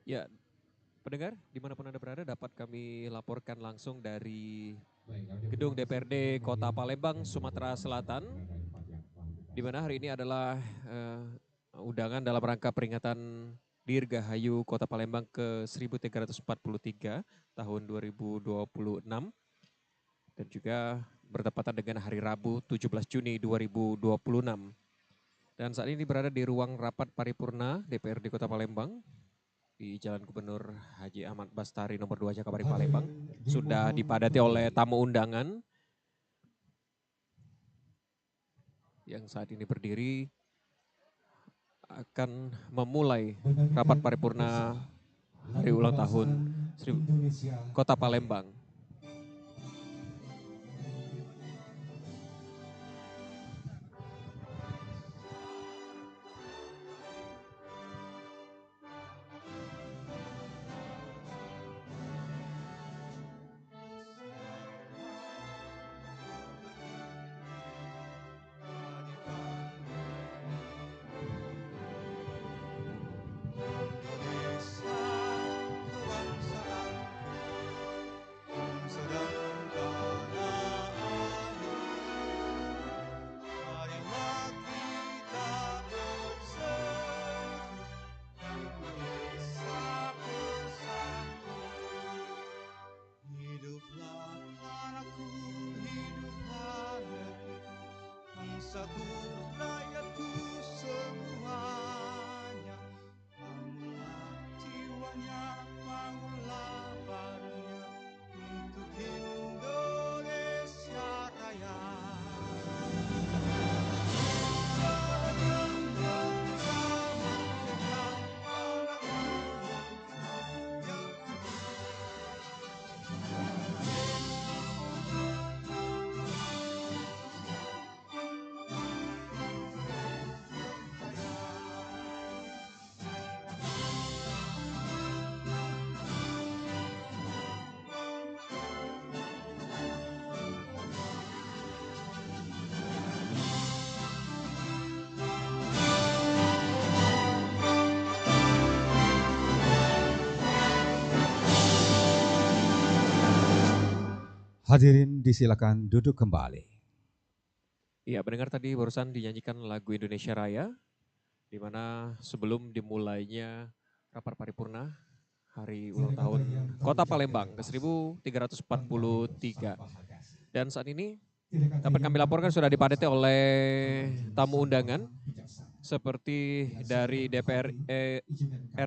Ya, pendengar dimanapun Anda berada dapat kami laporkan langsung dari Gedung DPRD Kota Palembang, Sumatera Selatan, di mana hari ini adalah undangan dalam rangka peringatan Dirgahayu Kota Palembang ke 1343 tahun 2026 dan juga bertepatan dengan hari Rabu 17 Juni 2026. Dan saat ini berada di ruang rapat paripurna DPRD Kota Palembang di Jalan Gubernur Haji Ahmad Bastari nomor 2 Jakabaring Palembang. Sudah dipadati oleh tamu undangan yang saat ini berdiri akan memulai rapat paripurna hari ulang tahun Kota Palembang. Bangsaku, rakyatku semuanya, bangunlah jiwanya, bangunlah badannya untuk Indonesia Raya. Hadirin disilakan duduk kembali. Ya, pendengar tadi barusan dinyanyikan lagu Indonesia Raya, di mana sebelum dimulainya rapat paripurna hari ulang tahun Kota Palembang ke 1343. Dan saat ini dapat kami laporkan sudah dipadati oleh tamu undangan seperti dari DPR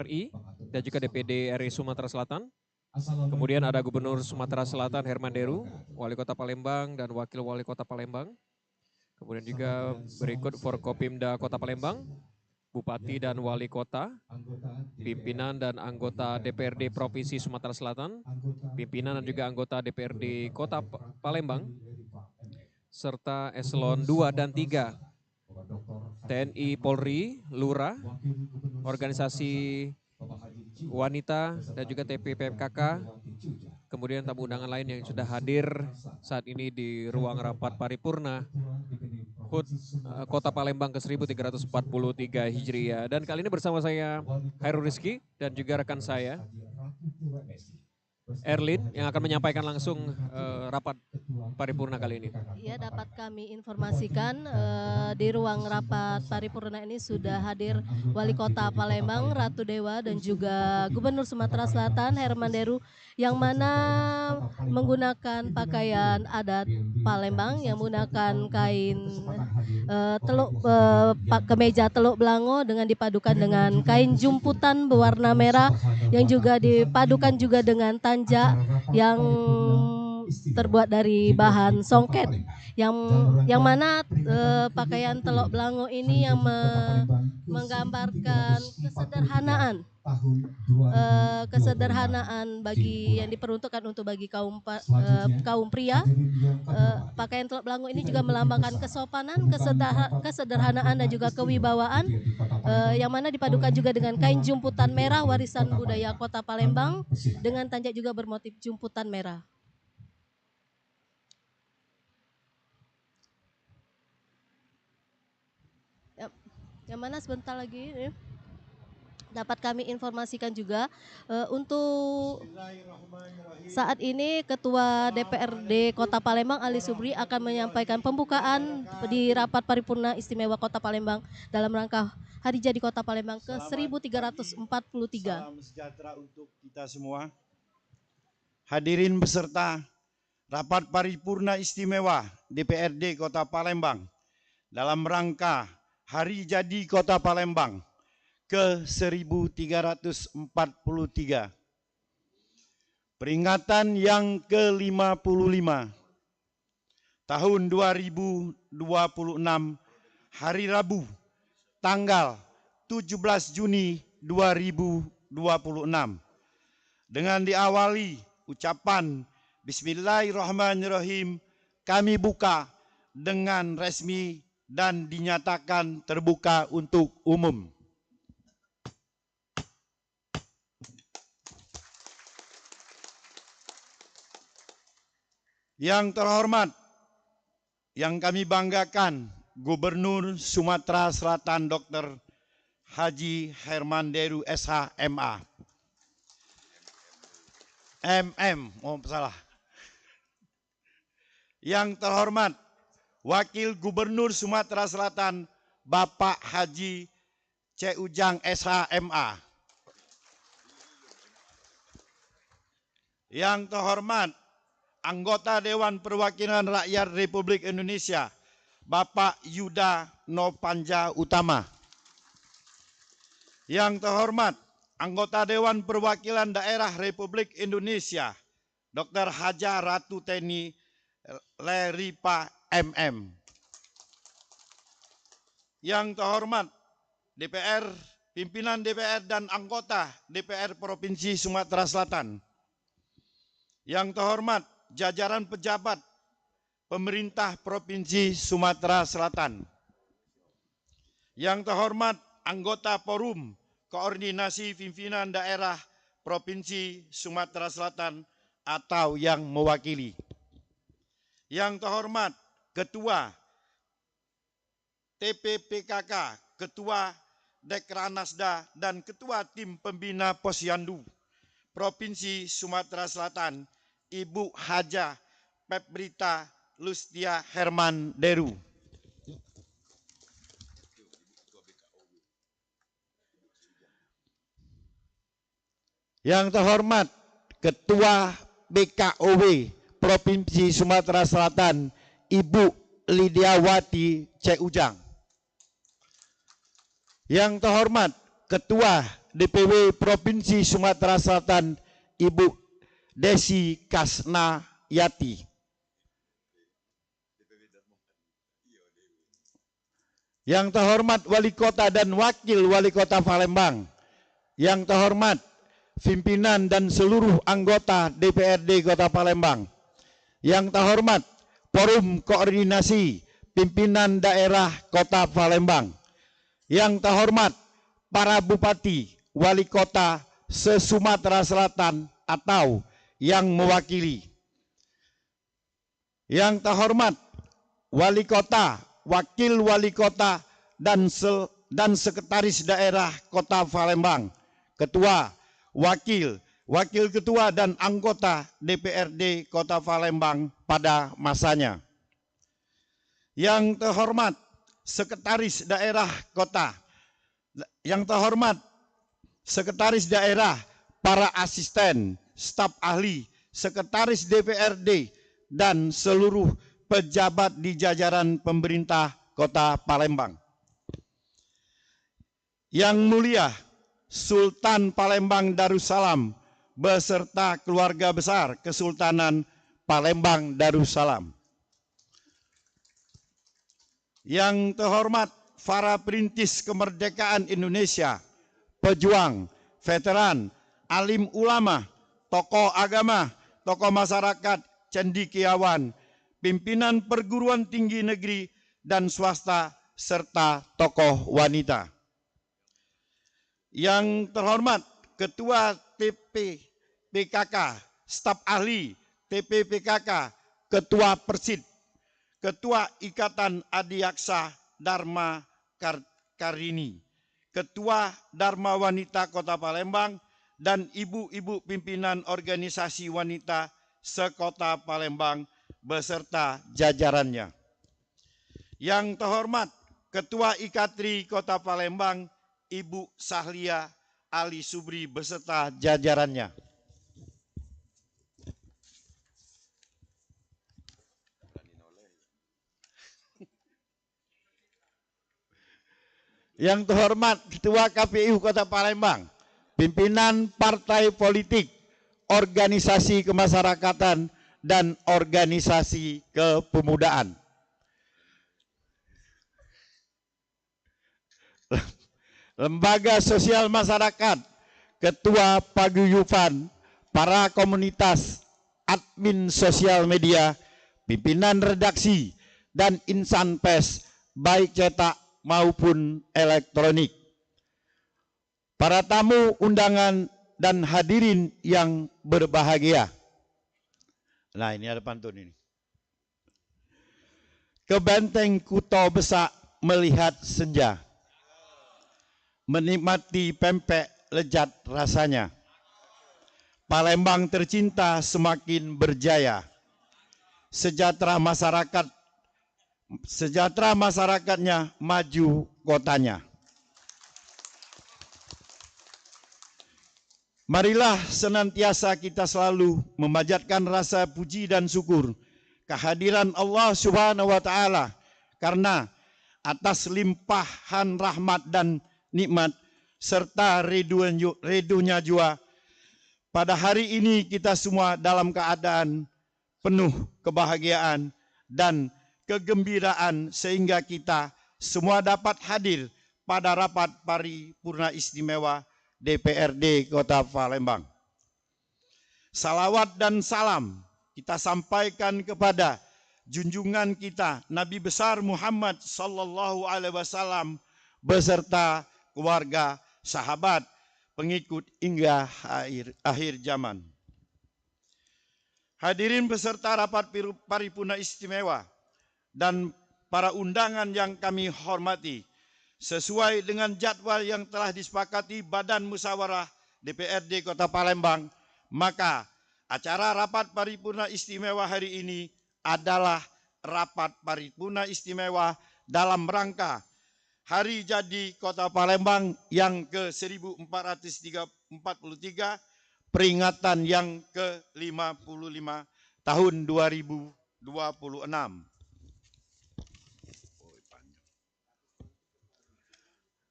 RI dan juga DPD RI Sumatera Selatan. Kemudian ada Gubernur Sumatera Selatan Herman Deru, Wali Kota Palembang dan Wakil Wali Kota Palembang. Kemudian juga berikut Forkopimda Kota Palembang, Bupati dan Wali Kota, pimpinan dan anggota DPRD Provinsi Sumatera Selatan, pimpinan dan juga anggota DPRD Kota Palembang, serta eselon 2 dan 3, TNI Polri, Lurah, organisasi wanita dan juga TPPMKK, kemudian tamu undangan lain yang sudah hadir saat ini di ruang rapat paripurna HUT Kota Palembang ke 1343 Hijriah. Dan kali ini bersama saya Hairul Rizky dan juga rekan saya Erlin yang akan menyampaikan langsung rapat paripurna kali ini. Ya, dapat kami informasikan di ruang rapat paripurna ini sudah hadir Wali Kota Palembang Ratu Dewa dan juga Gubernur Sumatera Selatan Herman Deru yang mana menggunakan pakaian adat Palembang yang menggunakan kain kemeja teluk belango dengan dipadukan dengan kain jumputan berwarna merah yang juga dipadukan juga dengan tanjak yang terbuat dari bahan songket yang mana pakaian teluk belango ini yang menggambarkan kesederhanaan bagi yang diperuntukkan untuk bagi kaum pria. Pakaian teluk belango ini juga melambangkan kesopanan, kesederhanaan dan juga kewibawaan yang mana dipadukan juga dengan kain jumputan merah warisan budaya Kota Palembang dengan tanjak juga bermotif jumputan merah. Yang mana sebentar lagi Dapat kami informasikan juga untuk saat ini Ketua DPRD Kota Palembang Ali Subri akan menyampaikan pembukaan di rapat paripurna istimewa Kota Palembang dalam rangka Hari Jadi Kota Palembang ke 1343. Salam sejahtera untuk kita semua. Hadirin beserta rapat paripurna istimewa DPRD Kota Palembang dalam rangka Hari Jadi Kota Palembang ke 1343. Peringatan yang ke-55 tahun 2026 hari Rabu tanggal 17 Juni 2026 dengan diawali ucapan Bismillahirrahmanirrahim, kami buka dengan resmi dan dinyatakan terbuka untuk umum. Yang terhormat, yang kami banggakan, Gubernur Sumatera Selatan Dr. Haji Herman Deru SH MA. Yang terhormat, Wakil Gubernur Sumatera Selatan Bapak Haji C. Ujang SH MA. Yang terhormat, Anggota Dewan Perwakilan Rakyat Republik Indonesia, Bapak Yuda Nopanja Utama. Yang terhormat, Anggota Dewan Perwakilan Daerah Republik Indonesia, Dr. Haja Ratu Teni Leripa MM. Yang terhormat, DPR, pimpinan DPR dan anggota DPR Provinsi Sumatera Selatan. Yang terhormat, jajaran pejabat pemerintah Provinsi Sumatera Selatan. Yang terhormat, anggota Forum Koordinasi Pimpinan Daerah Provinsi Sumatera Selatan atau yang mewakili. Yang terhormat, Ketua TPPKK, Ketua Dekranasda dan Ketua Tim Pembina Posyandu Provinsi Sumatera Selatan, Ibu Haja Peprita Lustia Herman Deru. Yang terhormat, Ketua BKOW Provinsi Sumatera Selatan, Ibu Lidiawati C. Ujang. Yang terhormat, Ketua DPW Provinsi Sumatera Selatan, Ibu Desi Kasnayati. Yang terhormat, Wali Kota dan Wakil Wali Kota Palembang. Yang terhormat, pimpinan dan seluruh anggota DPRD Kota Palembang. Yang terhormat, Forum Koordinasi Pimpinan Daerah Kota Palembang. Yang terhormat, para Bupati, Wali Kota se-Sumatera Selatan atau yang mewakili. Yang terhormat, Wali Kota, Wakil Wali Kota dan Sekretaris Daerah Kota Palembang, Ketua, Wakil Ketua dan anggota DPRD Kota Palembang pada masanya. Yang terhormat, Sekretaris Daerah Kota. Yang terhormat, Sekretaris Daerah, para asisten, staf ahli, Sekretaris DPRD, dan seluruh pejabat di jajaran pemerintah Kota Palembang. Yang mulia, Sultan Palembang Darussalam beserta keluarga besar Kesultanan Palembang Darussalam. Yang terhormat, para perintis kemerdekaan Indonesia, pejuang, veteran, alim ulama, tokoh agama, tokoh masyarakat, cendekiawan, pimpinan perguruan tinggi negeri dan swasta, serta tokoh wanita. Yang terhormat, Ketua TPPKK, staf ahli TPPKK, Ketua Persid, Ketua Ikatan Adiaksa Dharma Karini, Ketua Dharma Wanita Kota Palembang, dan ibu-ibu pimpinan organisasi wanita sekota Palembang beserta jajarannya. Yang terhormat Ketua Ikatri Kota Palembang, Ibu Sahlia Ali Subri beserta jajarannya. Yang terhormat Ketua KPU Kota Palembang, pimpinan partai politik, organisasi kemasyarakatan, dan organisasi kepemudaan. Lembaga sosial masyarakat, ketua paguyuban, para komunitas, admin sosial media, pimpinan redaksi, dan insan pers, baik cetak maupun elektronik. Para tamu undangan dan hadirin yang berbahagia. Nah, ini ada pantun ini. Ke Benteng Kuto Besak melihat senja, menikmati pempek lezat rasanya. Palembang tercinta semakin berjaya. Sejahtera masyarakatnya, maju kotanya. Marilah senantiasa kita selalu memanjatkan rasa puji dan syukur kehadiran Allah Subhanahu wa taala, karena atas limpahan rahmat dan nikmat serta ridhonya jua, pada hari ini kita semua dalam keadaan penuh kebahagiaan dan kegembiraan, sehingga kita semua dapat hadir pada rapat paripurna istimewa DPRD Kota Palembang. Salawat dan salam kita sampaikan kepada junjungan kita Nabi besar Muhammad sallallahu alaihi wasallam beserta keluarga, sahabat, pengikut hingga akhir zaman. Hadirin beserta rapat paripurna istimewa dan para undangan yang kami hormati, sesuai dengan jadwal yang telah disepakati Badan Musyawarah DPRD Kota Palembang, maka acara rapat paripurna istimewa hari ini adalah rapat paripurna istimewa dalam rangka Hari Jadi Kota Palembang yang ke-1443, peringatan yang ke-55 tahun 2026.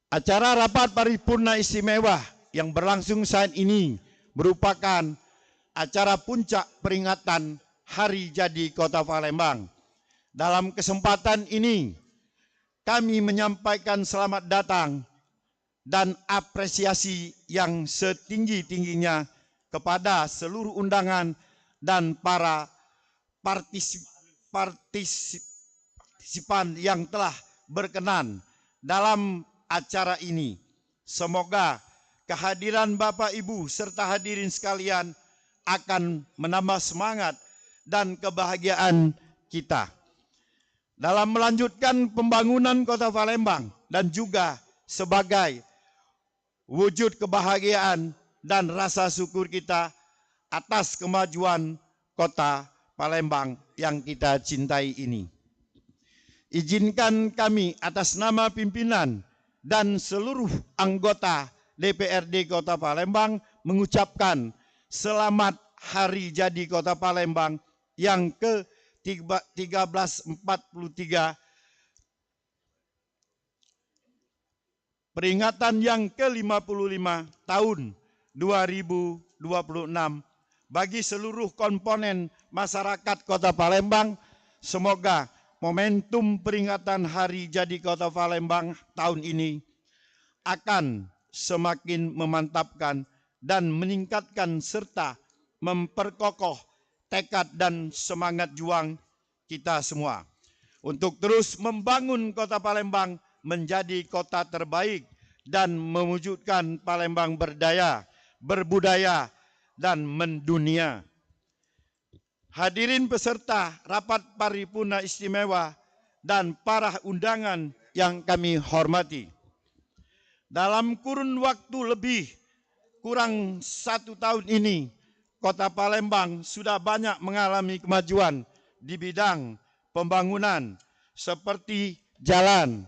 Acara rapat paripurna istimewa yang berlangsung saat ini merupakan acara puncak peringatan Hari Jadi Kota Palembang. Dalam kesempatan ini, kami menyampaikan selamat datang dan apresiasi yang setinggi-tingginya kepada seluruh undangan dan para partisipan yang telah berkenan dalam acara ini. Semoga kehadiran Bapak Ibu serta hadirin sekalian akan menambah semangat dan kebahagiaan kita dalam melanjutkan pembangunan Kota Palembang, dan juga sebagai wujud kebahagiaan dan rasa syukur kita atas kemajuan Kota Palembang yang kita cintai ini. Izinkan kami atas nama pimpinan dan seluruh anggota DPRD Kota Palembang mengucapkan selamat Hari Jadi Kota Palembang yang ke-1343, peringatan yang ke-55 tahun 2026 bagi seluruh komponen masyarakat Kota Palembang. Semoga momentum peringatan Hari Jadi Kota Palembang tahun ini akan semakin memantapkan dan meningkatkan serta memperkokoh tekad dan semangat juang kita semua untuk terus membangun Kota Palembang menjadi kota terbaik dan mewujudkan Palembang berdaya, berbudaya, dan mendunia. Hadirin peserta rapat paripurna istimewa dan para undangan yang kami hormati. Dalam kurun waktu lebih kurang 1 tahun ini, Kota Palembang sudah banyak mengalami kemajuan di bidang pembangunan seperti jalan,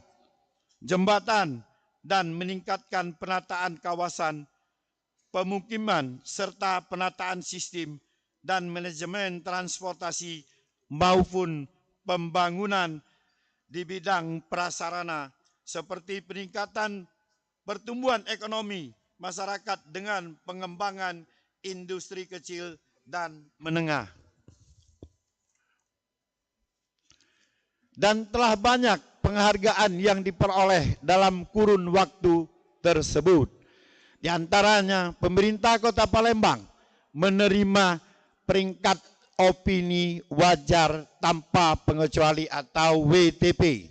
jembatan, dan meningkatkan penataan kawasan pemukiman serta penataan sistem dan manajemen transportasi maupun pembangunan di bidang prasarana seperti peningkatan pertumbuhan ekonomi masyarakat dengan pengembangan industri kecil dan menengah. Dan telah banyak penghargaan yang diperoleh dalam kurun waktu tersebut. Di antaranya pemerintah Kota Palembang menerima peringkat opini wajar tanpa pengecuali atau WTP.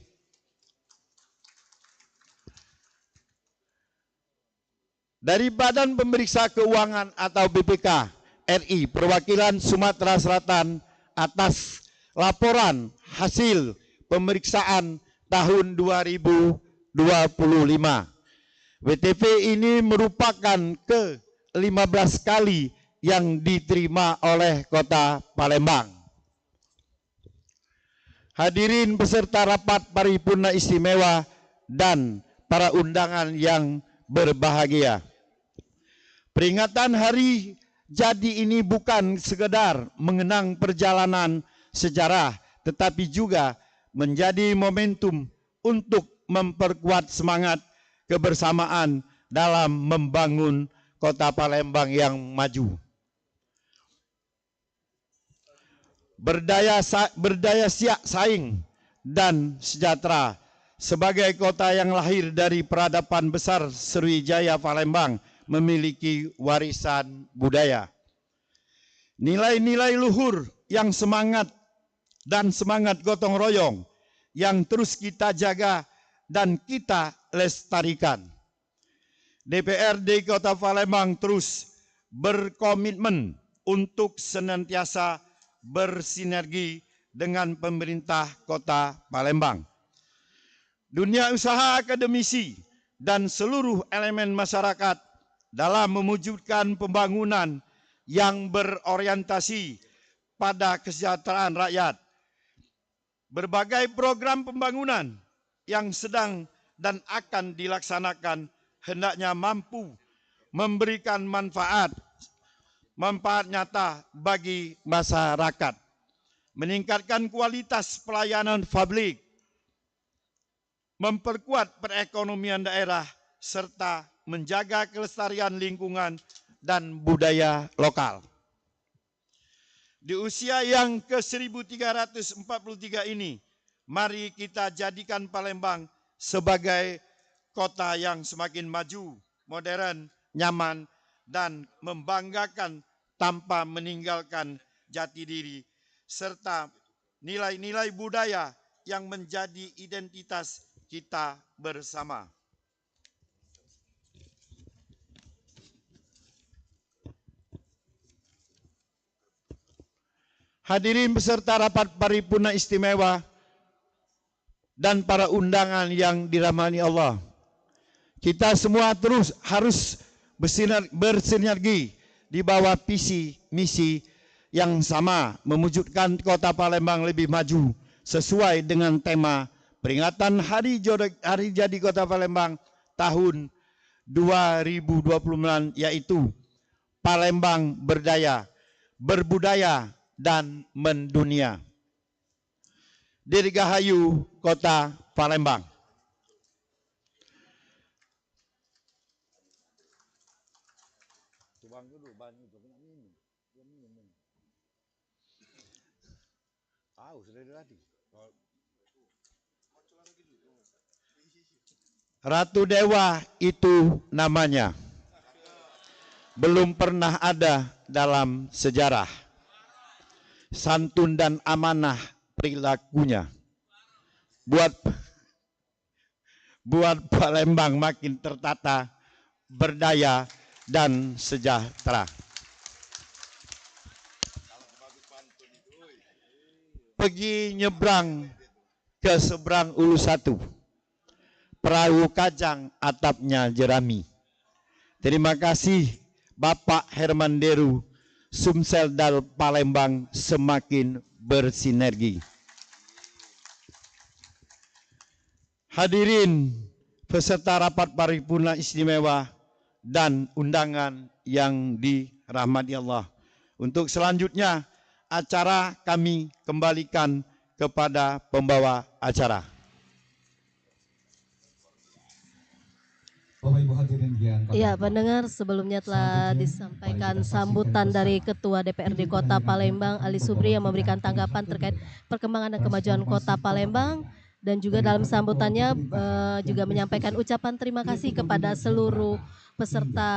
Dari Badan Pemeriksa Keuangan atau BPK RI Perwakilan Sumatera Selatan atas laporan hasil pemeriksaan tahun 2025. WTP ini merupakan ke-15 kali yang diterima oleh Kota Palembang. Hadirin peserta rapat paripurna istimewa dan para undangan yang berbahagia. Peringatan hari jadi ini bukan sekedar mengenang perjalanan sejarah, tetapi juga menjadi momentum untuk memperkuat semangat kebersamaan dalam membangun Kota Palembang yang maju. Berdaya saing dan sejahtera sebagai kota yang lahir dari peradaban besar Sriwijaya Palembang memiliki warisan budaya. Nilai-nilai luhur yang semangat dan semangat gotong royong yang terus kita jaga dan kita lestarikan. DPRD Kota Palembang terus berkomitmen untuk senantiasa bersinergi dengan pemerintah Kota Palembang. Dunia usaha, akademisi, dan seluruh elemen masyarakat dalam mewujudkan pembangunan yang berorientasi pada kesejahteraan rakyat. Berbagai program pembangunan yang sedang dan akan dilaksanakan hendaknya mampu memberikan manfaat nyata bagi masyarakat, meningkatkan kualitas pelayanan publik, memperkuat perekonomian daerah, serta menjaga kelestarian lingkungan dan budaya lokal. Di usia yang ke-1343 ini, mari kita jadikan Palembang sebagai kota yang semakin maju, modern, nyaman, dan membanggakan tanpa meninggalkan jati diri, serta nilai-nilai budaya yang menjadi identitas kita bersama. Hadirin peserta rapat paripurna istimewa dan para undangan yang dirahmati Allah. Kita semua terus harus bersinergi di bawah visi misi yang sama, mewujudkan Kota Palembang lebih maju sesuai dengan tema peringatan Hari Jadi Kota Palembang tahun 2029, yaitu Palembang berdaya, berbudaya, dan mendunia. Dirgahayu Kota Palembang. Ratu Dewa itu namanya. Belum pernah ada dalam sejarah. Santun dan amanah perilakunya buat Palembang makin tertata, berdaya, dan sejahtera. Pergi nyebrang ke seberang Ulu Satu. perahu kajang atapnya jerami. Terima kasih Bapak Herman Deru, Sumsel Palembang semakin bersinergi. Hadirin peserta rapat paripurna istimewa dan undangan yang dirahmati Allah. Untuk selanjutnya acara kami kembalikan kepada pembawa acara. Ya, pendengar, sebelumnya telah disampaikan sambutan dari Ketua DPRD Kota Palembang, Ali Subri, yang memberikan tanggapan terkait perkembangan dan kemajuan Kota Palembang, dan juga dalam sambutannya juga menyampaikan ucapan terima kasih kepada seluruh peserta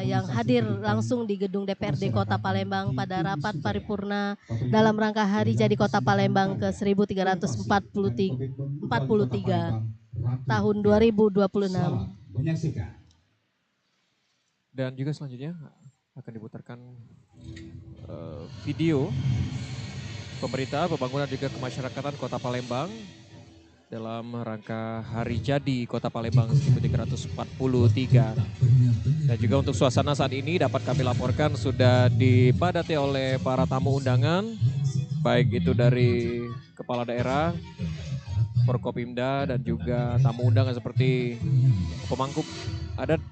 yang hadir langsung di gedung DPRD Kota Palembang pada rapat paripurna dalam rangka Hari Jadi Kota Palembang ke 1343 tahun 2026. Dan juga selanjutnya akan diputarkan video pemerintah, pembangunan juga kemasyarakatan Kota Palembang dalam rangka Hari Jadi Kota Palembang 1343. Dan juga untuk suasana saat ini dapat kami laporkan sudah dipadati oleh para tamu undangan, baik itu dari Kepala Daerah, Forkopimda, dan juga tamu undangan seperti pemangku adat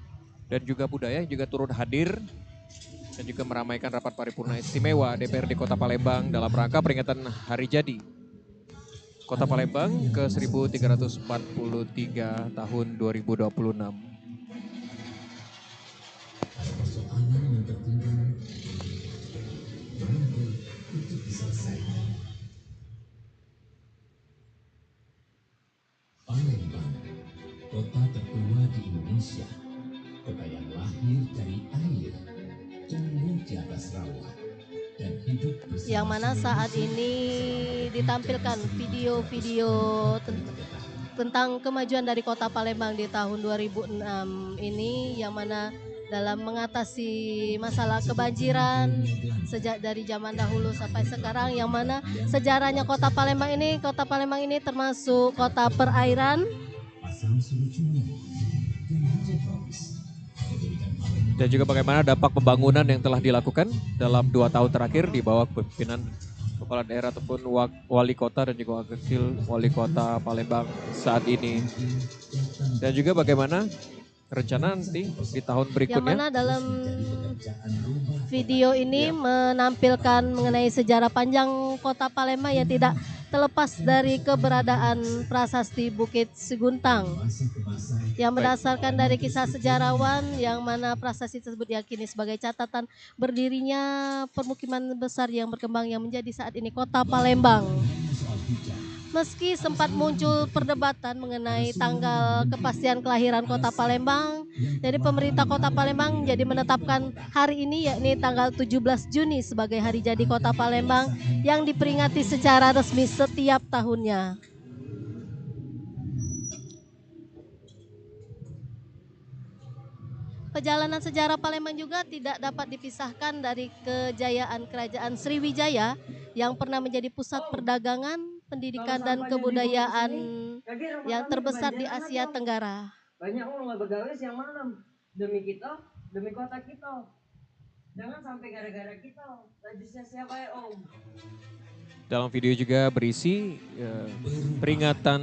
dan juga budaya yang juga turut hadir dan juga meramaikan rapat paripurna istimewa DPRD Kota Palembang dalam rangka peringatan Hari Jadi Kota Palembang ke 1343 tahun 2026. Palembang, kota tertua di Indonesia, kota yang lahir dari air, tumbuh di atas rawa, dan hidup bersama. Yang mana saat ini ditampilkan video-video tentang kemajuan dari Kota Palembang di tahun 2006 ini, yang mana dalam mengatasi masalah kebanjiran sejak dari zaman dahulu sampai sekarang, yang mana sejarahnya Kota Palembang ini termasuk kota perairan. Dan juga bagaimana dampak pembangunan yang telah dilakukan dalam 2 tahun terakhir di bawah pimpinan Kepala Daerah ataupun Wali Kota dan juga Wakil Wali Kota Palembang saat ini. Dan juga bagaimana rencana nanti di tahun berikutnya. Yang mana dalam video ini menampilkan mengenai sejarah panjang Kota Palembang yang tidak terlepas dari keberadaan prasasti Bukit Seguntang, yang berdasarkan dari kisah sejarawan, yang mana prasasti tersebut diyakini sebagai catatan berdirinya permukiman besar yang berkembang yang menjadi saat ini Kota Palembang. Meski sempat muncul perdebatan mengenai tanggal kepastian kelahiran Kota Palembang, jadi pemerintah Kota Palembang jadi menetapkan hari ini, yakni tanggal 17 Juni sebagai Hari Jadi Kota Palembang yang diperingati secara resmi setiap tahunnya. Perjalanan sejarah Palembang juga tidak dapat dipisahkan dari kejayaan Kerajaan Sriwijaya yang pernah menjadi pusat perdagangan, pendidikan, dan kebudayaan yang terbesar di Asia Tenggara. Banyak orang nggak begawe siang malam demi kita, demi kota kita. Jangan sampai gara-gara kita, tajusnya siapa ya Om? Dalam video juga berisi peringatan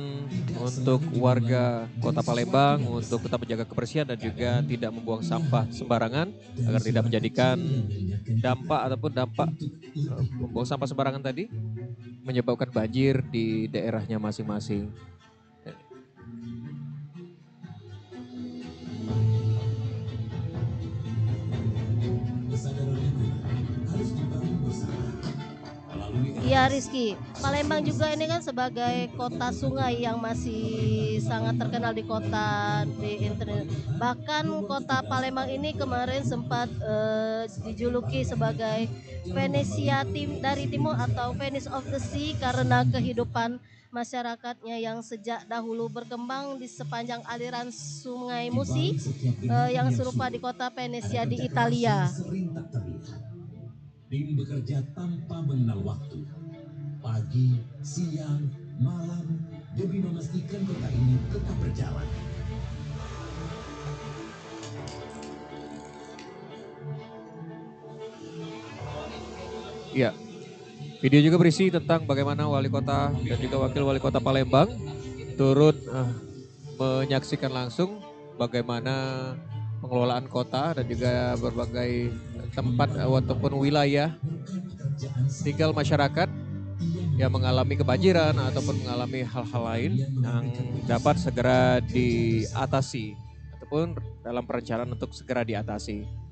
untuk warga Kota Palembang untuk tetap menjaga kebersihan dan juga tidak membuang sampah sembarangan agar tidak menjadikan dampak membuang sampah sembarangan tadi menyebabkan banjir di daerahnya masing-masing. Ya Rizky, Palembang juga ini kan sebagai kota sungai yang masih sangat terkenal di internet. Bahkan kota Palembang ini kemarin sempat dijuluki sebagai Venesia dari Timur atau Venice of the Sea karena kehidupan masyarakatnya yang sejak dahulu berkembang di sepanjang aliran sungai Musi yang serupa di kota Venesia di Italia. Tim bekerja tanpa mengenal waktu. Pagi, siang, malam, demi memastikan kota ini tetap berjalan. Ya, video juga berisi tentang bagaimana wali kota dan juga wakil wali kota Palembang turut menyaksikan langsung bagaimana pengelolaan kota dan juga berbagai tempat ataupun wilayah tinggal masyarakat yang mengalami kebanjiran ataupun mengalami hal-hal lain yang dapat segera diatasi ataupun dalam perencanaan untuk segera diatasi.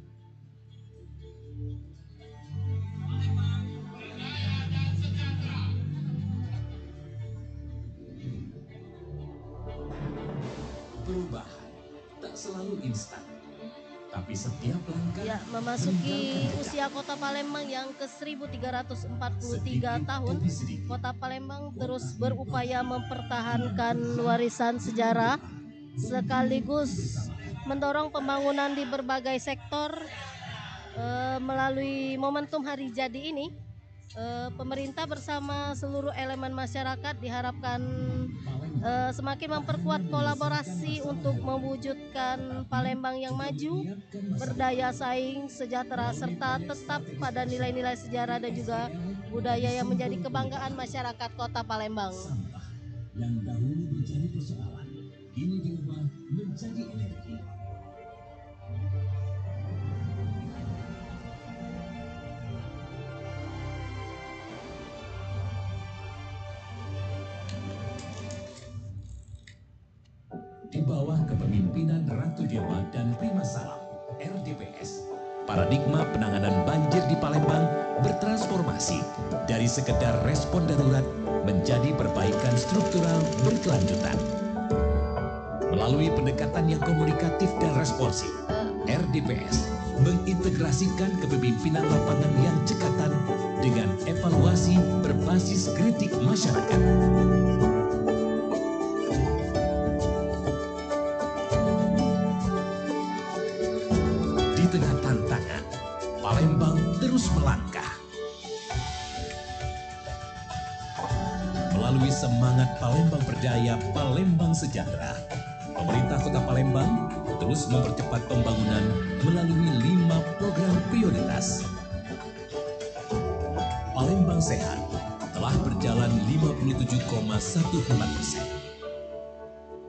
Perubahan tak selalu instan, tapi setiap langkah Ya, memasuki usia Kota Palembang yang ke-1343 tahun, Kota Palembang terus berupaya mempertahankan warisan sejarah sekaligus mendorong pembangunan di berbagai sektor. Melalui momentum hari jadi ini, pemerintah bersama seluruh elemen masyarakat diharapkan semakin memperkuat kolaborasi untuk mewujudkan Palembang yang maju, berdaya saing, sejahtera, serta tetap pada nilai-nilai sejarah dan juga budaya yang menjadi kebanggaan masyarakat Kota Palembang. sampah yang dahulu menjadi persoalan, kini diubah menjadi energi. Di bawah kepemimpinan Ratu Dewa dan Prima Salam, RDPS, paradigma penanganan banjir di Palembang bertransformasi dari sekedar respon darurat menjadi perbaikan struktural berkelanjutan. Melalui pendekatan yang komunikatif dan responsif, RDPS mengintegrasikan kepemimpinan lapangan yang cekatan dengan evaluasi berbasis kritik masyarakat. Di tengah tantangan, Palembang terus melangkah. Melalui semangat Palembang Berdaya, Palembang Sejahtera, pemerintah Kota Palembang terus mempercepat pembangunan melalui 5 program prioritas. Palembang Sehat telah berjalan 57,14%.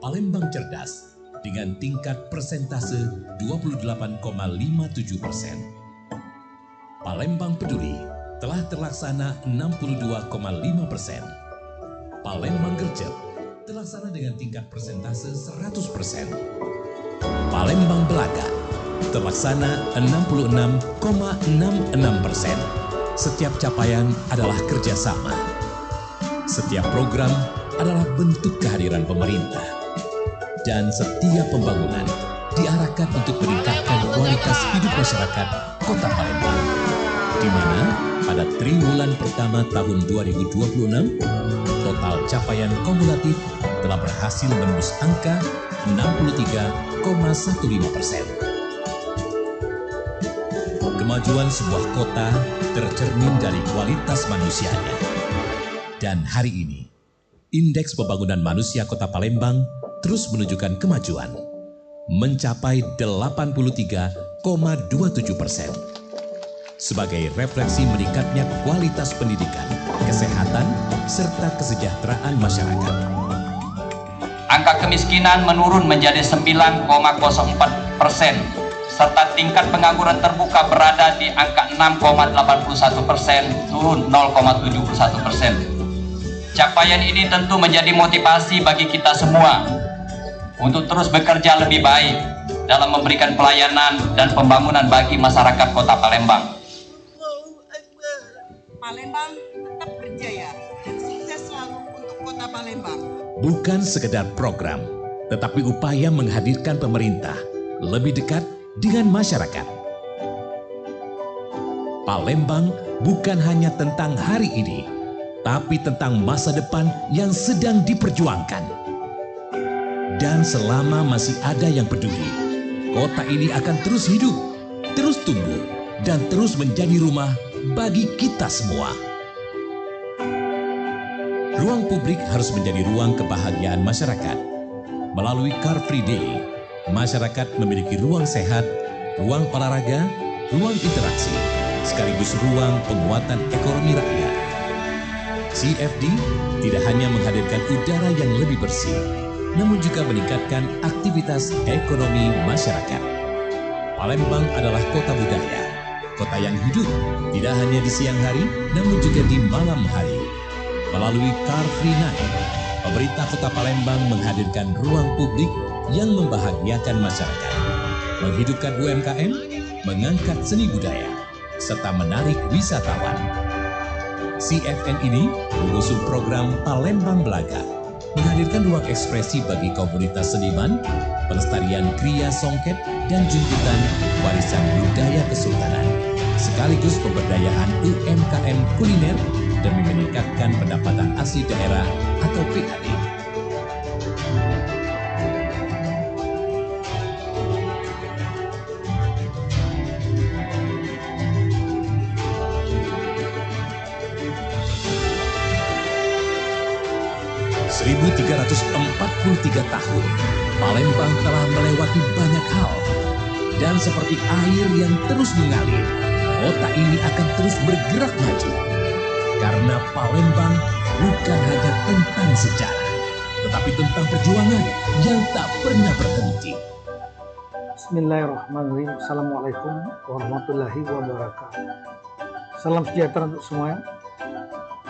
Palembang Cerdas dengan tingkat persentase 28,57%. Palembang Peduli telah terlaksana 62,5%. Palembang Gercep terlaksana dengan tingkat persentase 100%. Palembang Belaga terlaksana 66,66%. Setiap capaian adalah kerjasama. Setiap program adalah bentuk kehadiran pemerintah. Dan setiap pembangunan diarahkan untuk meningkatkan kualitas hidup masyarakat Kota Palembang. Di mana pada triwulan pertama tahun 2026, total capaian kumulatif telah berhasil menembus angka 63,15%. Kemajuan sebuah kota tercermin dari kualitas manusianya. Dan hari ini, Indeks Pembangunan Manusia Kota Palembang terus menunjukkan kemajuan, mencapai 83,27%. Sebagai refleksi meningkatnya kualitas pendidikan, kesehatan, serta kesejahteraan masyarakat. Angka kemiskinan menurun menjadi 9,04%, serta tingkat pengangguran terbuka berada di angka 6,81%, turun 0,71%. Capaian ini tentu menjadi motivasi bagi kita semua untuk terus bekerja lebih baik dalam memberikan pelayanan dan pembangunan bagi masyarakat Kota Palembang. Palembang tetap berjaya dan sukses selalu untuk Kota Palembang. Bukan sekedar program, tetapi upaya menghadirkan pemerintah lebih dekat dengan masyarakat. Palembang bukan hanya tentang hari ini, tapi tentang masa depan yang sedang diperjuangkan. Dan selama masih ada yang peduli, kota ini akan terus hidup, terus tumbuh, dan terus menjadi rumah bagi kita semua. Ruang publik harus menjadi ruang kebahagiaan masyarakat. Melalui Car Free Day, masyarakat memiliki ruang sehat, ruang olahraga, ruang interaksi, sekaligus ruang penguatan ekonomi rakyat. CFD tidak hanya menghadirkan udara yang lebih bersih, namun juga meningkatkan aktivitas ekonomi masyarakat. Palembang adalah kota budaya, kota yang hidup tidak hanya di siang hari, namun juga di malam hari. Melalui Car Free Night, pemerintah Kota Palembang menghadirkan ruang publik yang membahagiakan masyarakat, menghidupkan UMKM, mengangkat seni budaya, serta menarik wisatawan. CFN ini mengusung program Palembang Belaga, menghadirkan ruang ekspresi bagi komunitas seniman, pelestarian kriya songket, dan junjutan warisan budaya kesultanan, sekaligus pemberdayaan UMKM kuliner demi meningkatkan pendapatan asli daerah atau PAD. ...1343 tahun, Palembang telah melewati banyak hal. Dan seperti air yang terus mengalir, kota ini akan terus bergerak maju. Karena Palembang bukan hanya tentang sejarah, tetapi tentang perjuangan yang tak pernah berhenti. Bismillahirrahmanirrahim. Assalamualaikum warahmatullahi wabarakatuh. Salam sejahtera untuk semua.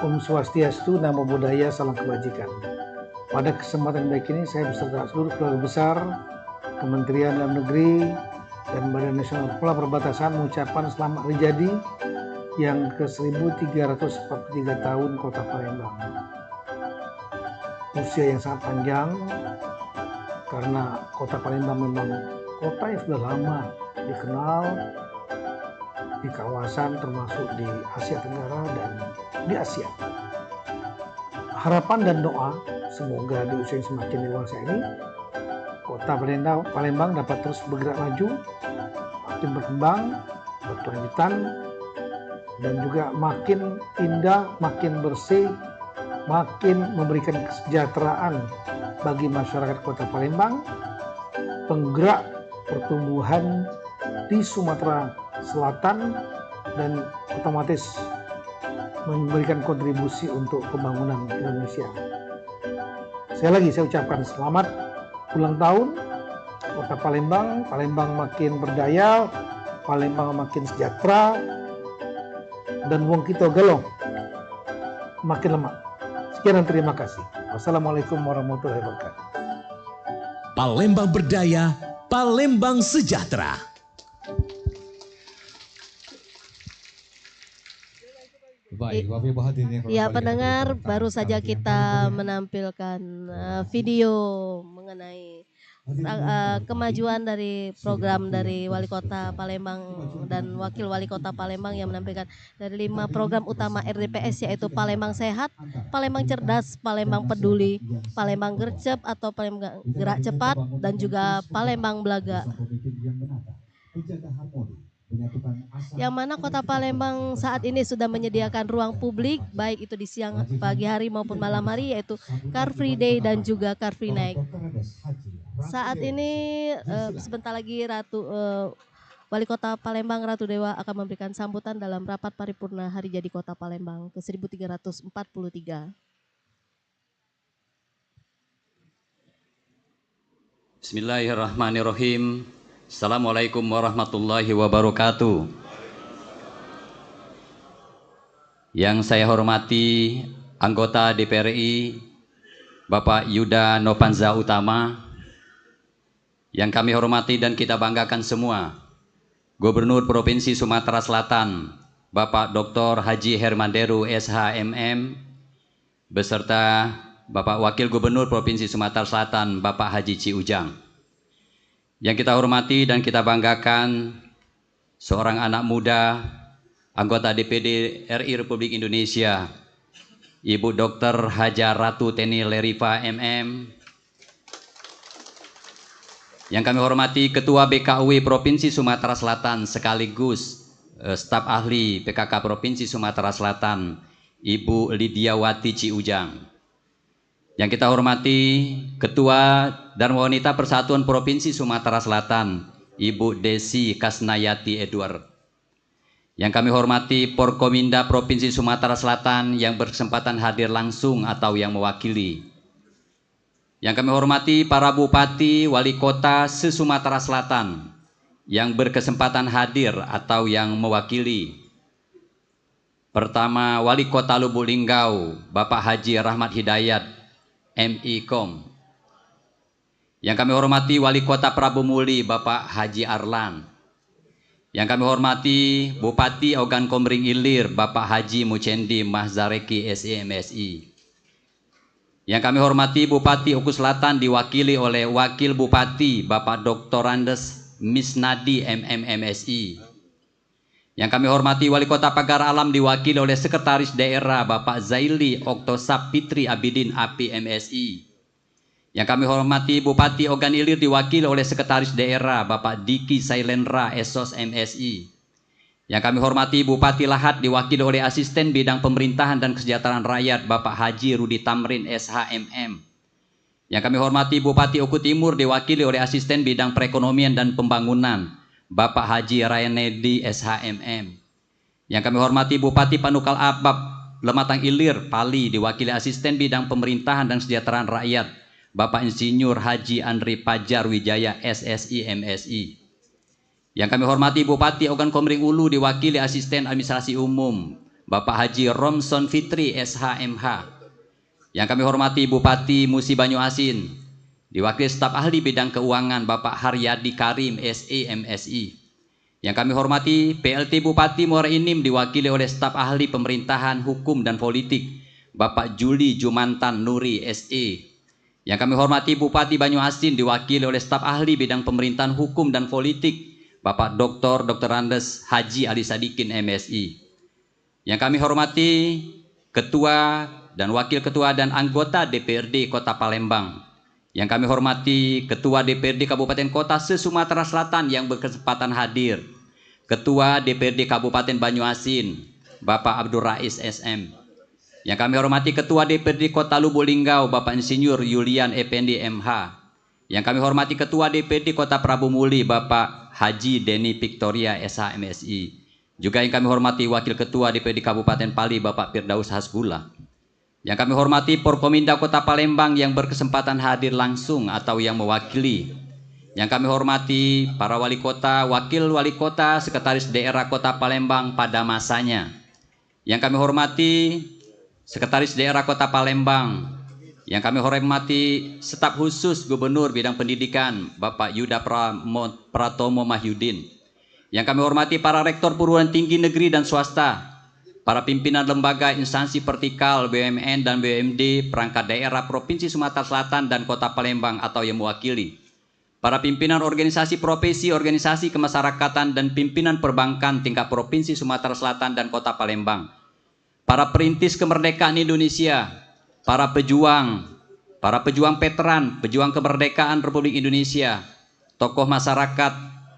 Om Swastiastu, Namo Buddhaya, salam kebajikan. Pada kesempatan baik ini saya beserta seluruh keluarga besar Kementerian Dalam Negeri dan Badan Nasional Kepala Perbatasan mengucapkan selamat hari jadi yang ke-1343 tahun Kota Palembang. Usia yang sangat panjang karena Kota Palembang memang kota yang sudah lama dikenal di kawasan termasuk di Asia Tenggara dan di Asia. Harapan dan doa semoga di usia yang semakin dewasa ini Kota Palembang dapat terus bergerak maju, makin berkembang, berkelanjutan, dan juga makin indah, makin bersih, makin memberikan kesejahteraan bagi masyarakat Kota Palembang, penggerak pertumbuhan di Sumatera Selatan, dan otomatis memberikan kontribusi untuk pembangunan Indonesia. Sekali lagi saya ucapkan selamat ulang tahun Kota Palembang. Palembang makin berdaya, Palembang makin sejahtera, dan wong kita galau makin lemah. Sekian dan terima kasih. Wassalamualaikum warahmatullahi wabarakatuh. Palembang berdaya, Palembang sejahtera. Baik, Bapak Ibu hadirin yang Ya, kami pendengar, hormati, baru saja kami kita yang menampilkan video mengenai kemajuan dari program dari Wali Kota Palembang dan Wakil Wali Kota Palembang yang menampilkan dari 5 program utama RDPS, yaitu Palembang Sehat, Palembang Cerdas, Palembang Peduli, Palembang Gercep atau Palembang Gerak Cepat, dan juga Palembang Belaga. Yang mana Kota Palembang saat ini sudah menyediakan ruang publik baik itu di siang, pagi hari maupun malam hari, yaitu Car Free Day dan juga Car Free Night. Saat ini sebentar lagi Wali Kota Palembang Ratu Dewa akan memberikan sambutan dalam rapat paripurna hari jadi Kota Palembang ke-1343. Bismillahirrahmanirrahim. Assalamualaikum warahmatullahi wabarakatuh. Yang saya hormati anggota DPR RI Bapak Yuda Nopanza Utama, yang kami hormati dan kita banggakan semua Gubernur Provinsi Sumatera Selatan Bapak Dr. Haji Hermanderu SHMM, beserta Bapak Wakil Gubernur Provinsi Sumatera Selatan Bapak Haji Ci Ujang. Yang kita hormati dan kita banggakan seorang anak muda anggota DPD RI Republik Indonesia Ibu Dr. Haja Ratu Teni Leriva MM. Yang kami hormati Ketua BKUW Provinsi Sumatera Selatan sekaligus staf ahli PKK Provinsi Sumatera Selatan Ibu Lidiawati Ci Ujang. Yang kita hormati Ketua Dharma Wanita Persatuan Provinsi Sumatera Selatan, Ibu Desi Kasnayati Edward. Yang kami hormati Porkominda Provinsi Sumatera Selatan yang berkesempatan hadir langsung atau yang mewakili. Yang kami hormati para Bupati, Wali Kota se-Sumatera Selatan yang berkesempatan hadir atau yang mewakili. Pertama, Wali Kota Lubuk Linggau, Bapak Haji Rahmat Hidayat, MIKOM. Yang kami hormati Wali Kota Prabu Muli, Bapak Haji Arlan. Yang kami hormati Bupati Ogan Komering Ilir, Bapak Haji Mucendi Mahzareki SEMSI. Yang kami hormati Bupati Oku Selatan diwakili oleh Wakil Bupati Bapak Dr. Andes Misnadi MMMSI. Yang kami hormati Wali Kota Pagar Alam diwakili oleh Sekretaris Daerah Bapak Zaili Oktosap Fitri Abidin API MSI. Yang kami hormati Bupati Ogan Ilir diwakili oleh Sekretaris Daerah Bapak Diki Sailendra Esos MSI. Yang kami hormati Bupati Lahat diwakili oleh Asisten Bidang Pemerintahan dan Kesejahteraan Rakyat Bapak Haji Rudi Tamrin SHMM. Yang kami hormati Bupati Oku Timur diwakili oleh Asisten Bidang Perekonomian dan Pembangunan Bapak Haji Rayanedi SHMM. Yang kami hormati Bupati Panukal Abab Lematang Ilir Pali diwakili Asisten Bidang Pemerintahan dan Kesejahteraan Rakyat Bapak Insinyur Haji Andri Pajar Wijaya SSI MSI. Yang kami hormati Bupati Ogan Komering Ulu diwakili Asisten Administrasi Umum Bapak Haji Romson Fitri SHMH. Yang kami hormati Bupati Musi Banyu Asin diwakili staf ahli bidang keuangan Bapak Haryadi Karim SEMSI. Yang kami hormati PLT Bupati Muara Enim diwakili oleh staf ahli pemerintahan, hukum dan politik Bapak Juli Jumantan Nuri SE. Yang kami hormati Bupati Banyu Asin diwakili oleh staf ahli bidang pemerintahan, hukum dan politik Bapak Dr. Andes Haji Ali Sadikin MSI. Yang kami hormati Ketua dan Wakil Ketua dan anggota DPRD Kota Palembang. Yang kami hormati Ketua DPRD Kabupaten Kota se-Sumatera Selatan yang berkesempatan hadir. Ketua DPRD Kabupaten Banyuasin, Bapak Abdul Rais SM. Yang kami hormati Ketua DPRD Kota Lubuk Linggau, Bapak Insinyur Yulian Effendi MH. Yang kami hormati Ketua DPRD Kota Prabu Muli, Bapak Haji Deni Victoria SHMSI. Juga yang kami hormati Wakil Ketua DPRD Kabupaten Pali, Bapak Firdaus Hasbullah. Yang kami hormati Porkominda Kota Palembang yang berkesempatan hadir langsung atau yang mewakili. Yang kami hormati para wali kota, wakil wali kota, sekretaris daerah Kota Palembang pada masanya. Yang kami hormati sekretaris daerah Kota Palembang. Yang kami hormati staf khusus Gubernur Bidang Pendidikan Bapak Yuda Pratomo Mahyudin. Yang kami hormati para rektor perguruan tinggi negeri dan swasta, para pimpinan lembaga instansi vertikal BUMN dan BUMD perangkat daerah Provinsi Sumatera Selatan dan Kota Palembang atau yang mewakili, para pimpinan organisasi profesi, organisasi kemasyarakatan dan pimpinan perbankan tingkat Provinsi Sumatera Selatan dan Kota Palembang, para perintis kemerdekaan Indonesia, para pejuang veteran, pejuang kemerdekaan Republik Indonesia, tokoh masyarakat,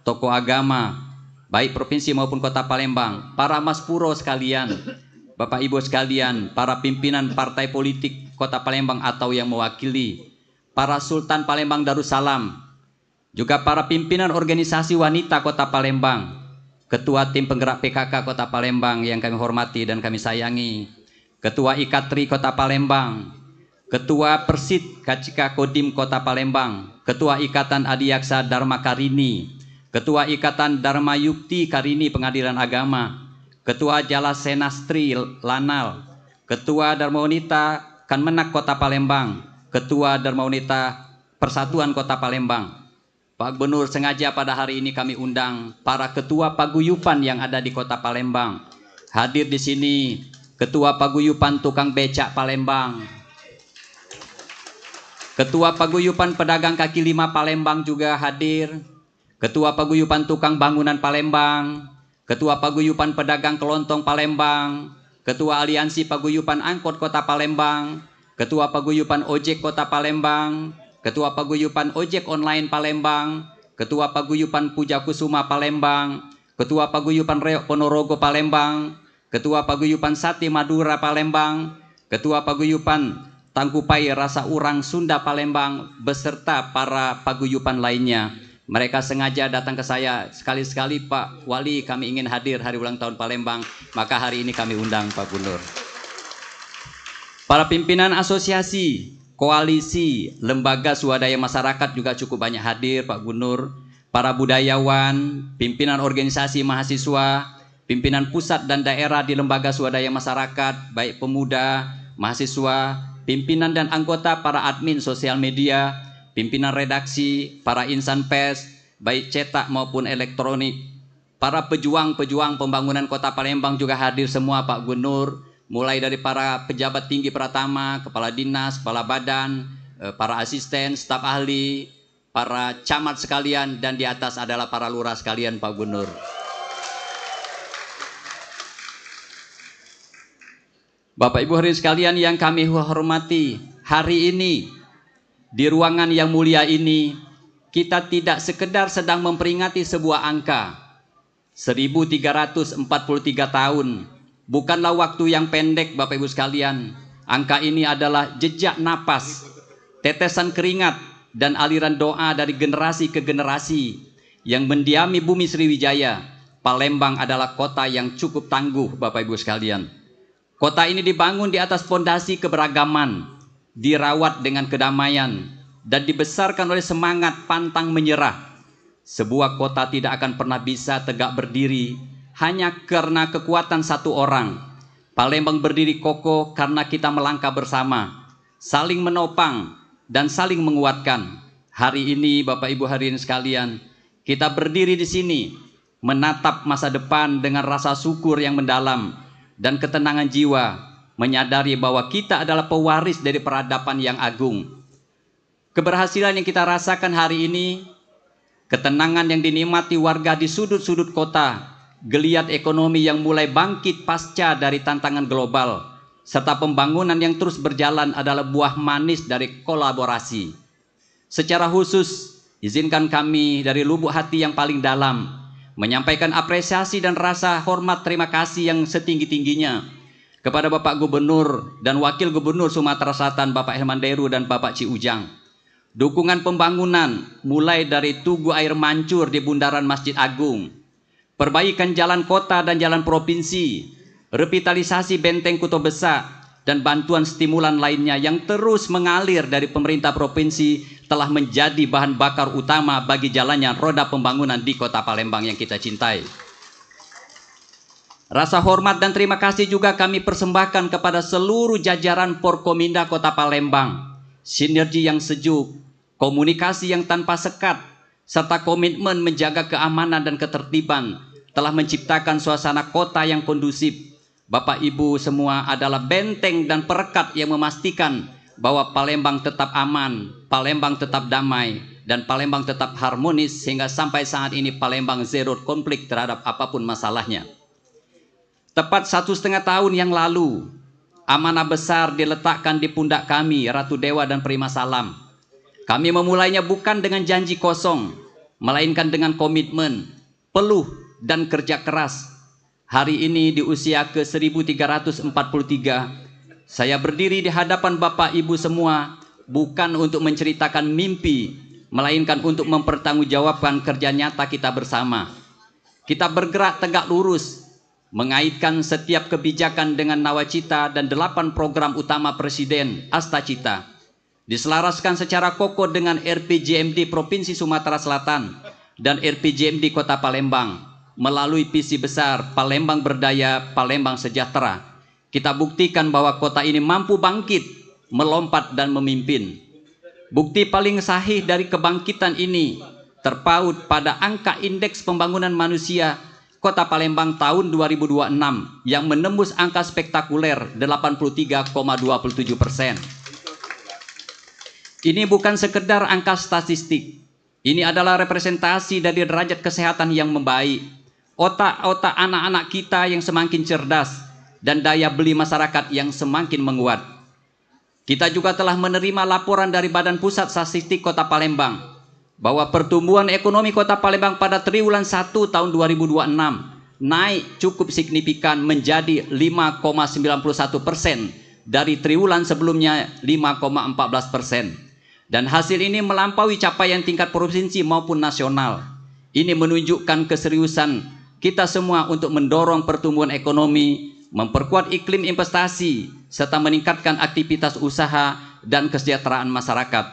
tokoh agama, baik provinsi maupun Kota Palembang, para Mas Puro sekalian, Bapak Ibu sekalian, para pimpinan partai politik Kota Palembang atau yang mewakili, para Sultan Palembang Darussalam, juga para pimpinan organisasi wanita Kota Palembang, Ketua Tim Penggerak PKK Kota Palembang yang kami hormati dan kami sayangi, Ketua Ikatri Kota Palembang, Ketua Persid Kacika Kodim Kota Palembang, Ketua Ikatan Adiaksa Dharma Karini, Ketua Ikatan Dharma Yukti Karini Pengadilan Agama, Ketua Jala Senastri Lanal, Ketua Dharma Wanita Kanmenak Kota Palembang, Ketua Dharma Wanita Persatuan Kota Palembang. Pak Gubernur, sengaja pada hari ini kami undang para ketua paguyupan yang ada di Kota Palembang. Hadir di sini Ketua Paguyupan Tukang Becak Palembang, Ketua Paguyupan Pedagang Kaki Lima Palembang juga hadir, Ketua Paguyupan Tukang Bangunan Palembang, Ketua Paguyupan Pedagang Kelontong Palembang, Ketua Aliansi Paguyupan Angkot Kota Palembang, Ketua Paguyupan Ojek Kota Palembang, Ketua Paguyupan Ojek Online Palembang, Ketua Paguyupan Puja Kusuma Palembang, Ketua Paguyupan Reok Ponorogo Palembang, Ketua Paguyupan Sate Madura Palembang, Ketua Paguyupan Tangkupai Rasa Urang Sunda Palembang beserta para paguyuban lainnya. Mereka sengaja datang ke saya, sekali-sekali Pak Wali kami ingin hadir hari ulang tahun Palembang, maka hari ini kami undang Pak Gubernur. Para pimpinan asosiasi, koalisi, lembaga swadaya masyarakat juga cukup banyak hadir Pak Gubernur. Para budayawan, pimpinan organisasi mahasiswa, pimpinan pusat dan daerah di lembaga swadaya masyarakat, baik pemuda, mahasiswa, pimpinan dan anggota para admin sosial media, pimpinan redaksi, para insan pers, baik cetak maupun elektronik, para pejuang-pejuang pembangunan Kota Palembang juga hadir semua Pak Gubernur, mulai dari para pejabat tinggi Pratama, kepala dinas, kepala badan, para asisten, staf ahli, para camat sekalian, dan di atas adalah para lurah sekalian Pak Gubernur. Bapak Ibu hadirin sekalian yang kami hormati, hari ini di ruangan yang mulia ini kita tidak sekedar sedang memperingati sebuah angka 1343 tahun. Bukanlah waktu yang pendek Bapak Ibu sekalian. Angka ini adalah jejak napas, tetesan keringat dan aliran doa dari generasi ke generasi yang mendiami bumi Sriwijaya. Palembang adalah kota yang cukup tangguh Bapak Ibu sekalian. Kota ini dibangun di atas fondasi keberagaman, dirawat dengan kedamaian, dan dibesarkan oleh semangat pantang menyerah. Sebuah kota tidak akan pernah bisa tegak berdiri hanya karena kekuatan satu orang. Palembang berdiri kokoh karena kita melangkah bersama, saling menopang dan saling menguatkan. Hari ini Bapak Ibu hadirin sekalian, kita berdiri di sini menatap masa depan dengan rasa syukur yang mendalam dan ketenangan jiwa, menyadari bahwa kita adalah pewaris dari peradaban yang agung. Keberhasilan yang kita rasakan hari ini, ketenangan yang dinikmati warga di sudut-sudut kota, geliat ekonomi yang mulai bangkit pasca dari tantangan global, serta pembangunan yang terus berjalan adalah buah manis dari kolaborasi. Secara khusus, izinkan kami dari lubuk hati yang paling dalam menyampaikan apresiasi dan rasa hormat terima kasih yang setinggi-tingginya kepada Bapak Gubernur dan Wakil Gubernur Sumatera Selatan Bapak Herman Deru dan Bapak Ci Ujang. Dukungan pembangunan mulai dari tugu air mancur di bundaran Masjid Agung, perbaikan jalan kota dan jalan provinsi, revitalisasi benteng Kuto Besak, dan bantuan stimulan lainnya yang terus mengalir dari pemerintah provinsi telah menjadi bahan bakar utama bagi jalannya roda pembangunan di Kota Palembang yang kita cintai. Rasa hormat dan terima kasih juga kami persembahkan kepada seluruh jajaran Porkominda Kota Palembang. Sinergi yang sejuk, komunikasi yang tanpa sekat, serta komitmen menjaga keamanan dan ketertiban telah menciptakan suasana kota yang kondusif. Bapak Ibu semua adalah benteng dan perekat yang memastikan bahwa Palembang tetap aman, Palembang tetap damai, dan Palembang tetap harmonis sehingga sampai saat ini Palembang zero konflik terhadap apapun masalahnya. Tepat 1,5 tahun yang lalu, amanah besar diletakkan di pundak kami, Ratu Dewa dan Prima Salam. Kami memulainya bukan dengan janji kosong, melainkan dengan komitmen, peluh, dan kerja keras. Hari ini di usia ke-1343, saya berdiri di hadapan Bapak Ibu semua bukan untuk menceritakan mimpi, melainkan untuk mempertanggungjawabkan kerja nyata kita bersama. Kita bergerak tegak lurus, mengaitkan setiap kebijakan dengan nawacita dan 8 program utama Presiden Astacita, diselaraskan secara kokoh dengan RPJMD Provinsi Sumatera Selatan dan RPJMD Kota Palembang melalui visi besar Palembang Berdaya, Palembang Sejahtera. Kita buktikan bahwa kota ini mampu bangkit, melompat dan memimpin. Bukti paling sahih dari kebangkitan ini terpaut pada angka indeks pembangunan manusia Kota Palembang tahun 2026 yang menembus angka spektakuler 83,27%. Ini bukan sekedar angka statistik. Ini adalah representasi dari derajat kesehatan yang membaik, otak-otak anak-anak kita yang semakin cerdas, dan daya beli masyarakat yang semakin menguat. Kita juga telah menerima laporan dari Badan Pusat Statistik Kota Palembang bahwa pertumbuhan ekonomi Kota Palembang pada triwulan 1 tahun 2026 naik cukup signifikan menjadi 5,91% dari triwulan sebelumnya 5,14%. Dan hasil ini melampaui capaian tingkat provinsi maupun nasional. Ini menunjukkan keseriusan kita semua untuk mendorong pertumbuhan ekonomi, memperkuat iklim investasi, serta meningkatkan aktivitas usaha dan kesejahteraan masyarakat.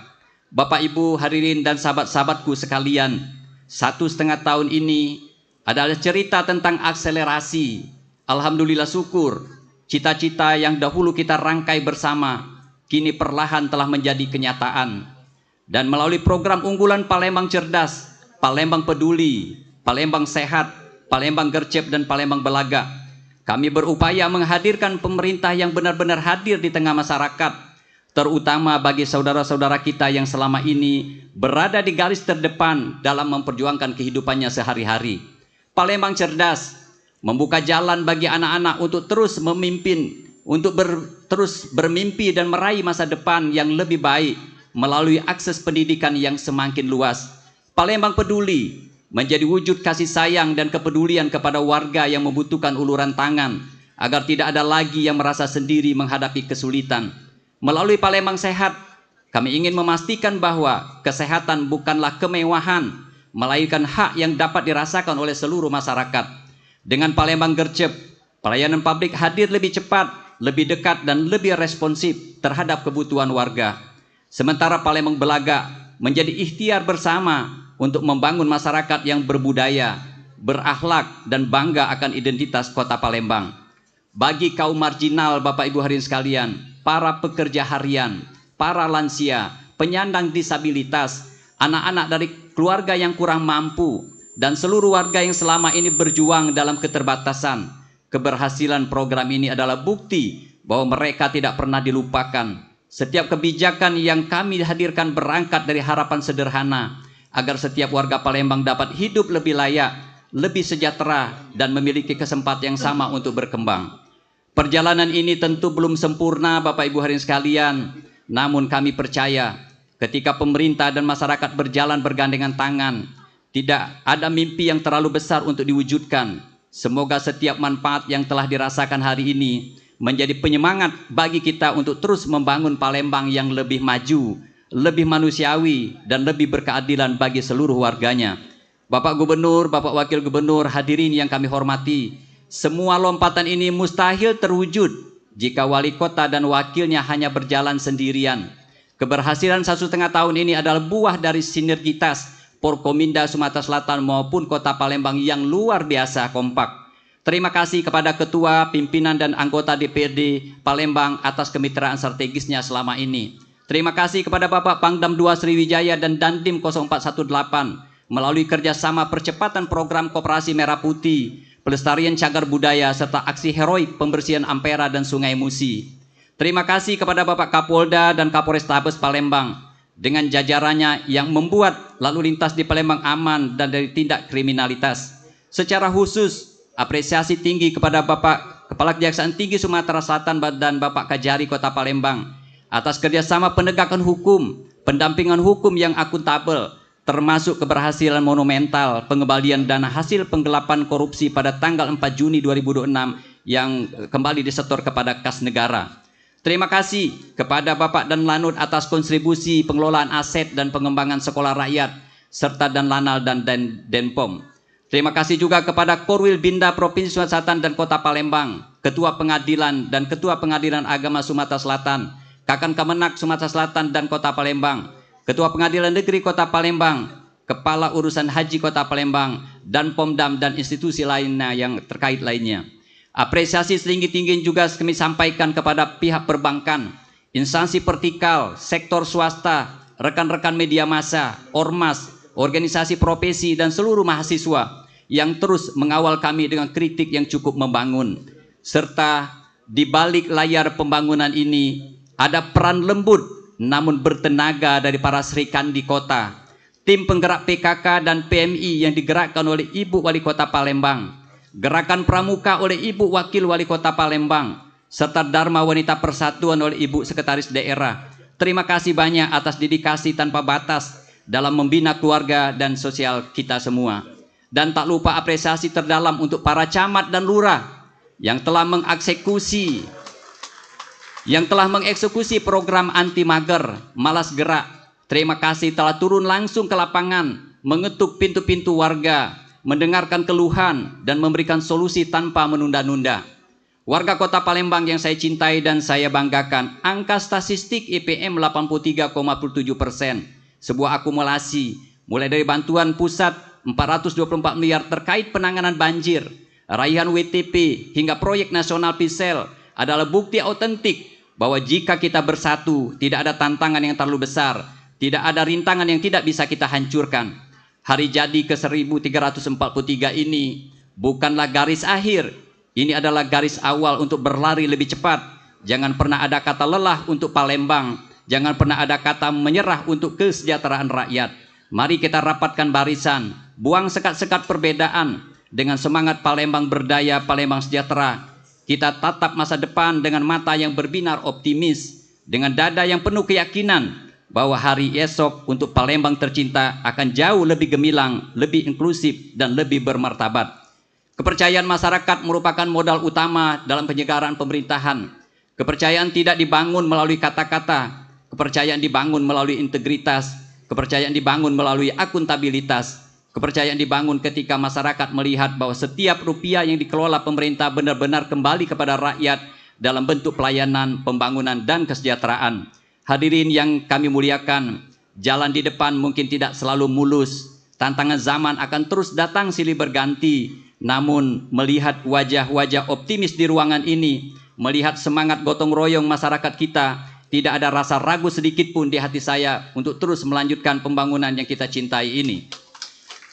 Bapak Ibu hadirin dan sahabat-sahabatku sekalian, 1,5 tahun ini adalah cerita tentang akselerasi. Alhamdulillah syukur, cita-cita yang dahulu kita rangkai bersama kini perlahan telah menjadi kenyataan. Dan melalui program unggulan Palembang Cerdas, Palembang Peduli, Palembang Sehat, Palembang Gercep, dan Palembang Belaga, kami berupaya menghadirkan pemerintah yang benar-benar hadir di tengah masyarakat, terutama bagi saudara-saudara kita yang selama ini berada di garis terdepan dalam memperjuangkan kehidupannya sehari-hari. Palembang Cerdas membuka jalan bagi anak-anak untuk terus memimpin, untuk terus bermimpi dan meraih masa depan yang lebih baik melalui akses pendidikan yang semakin luas. Palembang Peduli menjadi wujud kasih sayang dan kepedulian kepada warga yang membutuhkan uluran tangan agar tidak ada lagi yang merasa sendiri menghadapi kesulitan. Melalui Palembang Sehat, kami ingin memastikan bahwa kesehatan bukanlah kemewahan, melainkan hak yang dapat dirasakan oleh seluruh masyarakat. Dengan Palembang Gercep, pelayanan publik hadir lebih cepat, lebih dekat, dan lebih responsif terhadap kebutuhan warga. Sementara Palembang Belaga menjadi ikhtiar bersama untuk membangun masyarakat yang berbudaya, berakhlak, dan bangga akan identitas kota Palembang. Bagi kaum marginal, Bapak Ibu hadirin sekalian, para pekerja harian, para lansia, penyandang disabilitas, anak-anak dari keluarga yang kurang mampu, dan seluruh warga yang selama ini berjuang dalam keterbatasan, keberhasilan program ini adalah bukti bahwa mereka tidak pernah dilupakan. Setiap kebijakan yang kami hadirkan berangkat dari harapan sederhana agar setiap warga Palembang dapat hidup lebih layak, lebih sejahtera, dan memiliki kesempatan yang sama untuk berkembang. Perjalanan ini tentu belum sempurna, Bapak Ibu hadirin sekalian, namun kami percaya ketika pemerintah dan masyarakat berjalan bergandengan tangan, tidak ada mimpi yang terlalu besar untuk diwujudkan. Semoga setiap manfaat yang telah dirasakan hari ini menjadi penyemangat bagi kita untuk terus membangun Palembang yang lebih maju, lebih manusiawi, dan lebih berkeadilan bagi seluruh warganya. Bapak Gubernur, Bapak Wakil Gubernur, hadirin yang kami hormati, semua lompatan ini mustahil terwujud jika wali kota dan wakilnya hanya berjalan sendirian. Keberhasilan 1,5 tahun ini adalah buah dari sinergitas Porkominda Sumatera Selatan maupun Kota Palembang yang luar biasa kompak. Terima kasih kepada Ketua, Pimpinan, dan anggota DPRD Palembang atas kemitraan strategisnya selama ini. Terima kasih kepada Bapak Pangdam 2 Sriwijaya dan Dandim 0418 melalui kerjasama percepatan program Koperasi Merah Putih, pelestarian cagar budaya, serta aksi heroik pembersihan Ampera dan Sungai Musi. Terima kasih kepada Bapak Kapolda dan Kapolrestabes Palembang dengan jajarannya yang membuat lalu lintas di Palembang aman dan dari tindak kriminalitas. Secara khusus, apresiasi tinggi kepada Bapak Kepala Kejaksaan Tinggi Sumatera Selatan dan Bapak Kajari Kota Palembang atas kerjasama penegakan hukum, pendampingan hukum yang akuntabel, termasuk keberhasilan monumental pengembalian dana hasil penggelapan korupsi pada tanggal 4 Juni 2026 yang kembali disetor kepada kas negara. Terima kasih kepada Bapak dan Lanut atas kontribusi pengelolaan aset dan pengembangan sekolah rakyat, serta dan Lanal dan Denpom. Terima kasih juga kepada Korwil Binda Provinsi Sumatera Selatan dan Kota Palembang, Ketua Pengadilan dan Ketua Pengadilan Agama Sumatera Selatan, Kakan Kemenak Sumatera Selatan dan Kota Palembang, Ketua Pengadilan Negeri Kota Palembang, Kepala Urusan Haji Kota Palembang, dan Pomdam dan institusi lainnya yang terkait lainnya. Apresiasi setinggi-tinggi juga kami sampaikan kepada pihak perbankan, instansi vertikal, sektor swasta, rekan-rekan media massa, ormas, organisasi profesi, dan seluruh mahasiswa yang terus mengawal kami dengan kritik yang cukup membangun. Serta di balik layar pembangunan ini ada peran lembut namun bertenaga dari para serikandi kota, tim penggerak PKK dan PMI yang digerakkan oleh Ibu Wali Kota Palembang, Gerakan Pramuka oleh Ibu Wakil Wali Kota Palembang, serta Dharma Wanita Persatuan oleh Ibu Sekretaris Daerah. Terima kasih banyak atas dedikasi tanpa batas dalam membina keluarga dan sosial kita semua. Dan tak lupa apresiasi terdalam untuk para camat dan lurah yang telah mengeksekusi yang telah mengeksekusi program anti mager, malas gerak. Terima kasih telah turun langsung ke lapangan, mengetuk pintu-pintu warga, mendengarkan keluhan dan memberikan solusi tanpa menunda-nunda. Warga Kota Palembang yang saya cintai dan saya banggakan, angka statistik IPM 83,7%, sebuah akumulasi mulai dari bantuan pusat 424 miliar terkait penanganan banjir, raihan WTP hingga proyek nasional PISEL adalah bukti otentik bahwa jika kita bersatu, tidak ada tantangan yang terlalu besar, tidak ada rintangan yang tidak bisa kita hancurkan. Hari jadi ke-1343 ini bukanlah garis akhir, ini adalah garis awal untuk berlari lebih cepat. Jangan pernah ada kata lelah untuk Palembang, jangan pernah ada kata menyerah untuk kesejahteraan rakyat. Mari kita rapatkan barisan, buang sekat-sekat perbedaan, dengan semangat Palembang berdaya, Palembang sejahtera. Kita tatap masa depan dengan mata yang berbinar optimis, dengan dada yang penuh keyakinan bahwa hari esok untuk Palembang tercinta akan jauh lebih gemilang, lebih inklusif, dan lebih bermartabat. Kepercayaan masyarakat merupakan modal utama dalam penyelenggaraan pemerintahan. Kepercayaan tidak dibangun melalui kata-kata, kepercayaan dibangun melalui integritas, kepercayaan dibangun melalui akuntabilitas. Kepercayaan dibangun ketika masyarakat melihat bahwa setiap rupiah yang dikelola pemerintah benar-benar kembali kepada rakyat dalam bentuk pelayanan, pembangunan, dan kesejahteraan. Hadirin yang kami muliakan, jalan di depan mungkin tidak selalu mulus. Tantangan zaman akan terus datang silih berganti. Namun melihat wajah-wajah optimis di ruangan ini, melihat semangat gotong royong masyarakat kita, tidak ada rasa ragu sedikit pun di hati saya untuk terus melanjutkan pembangunan yang kita cintai ini.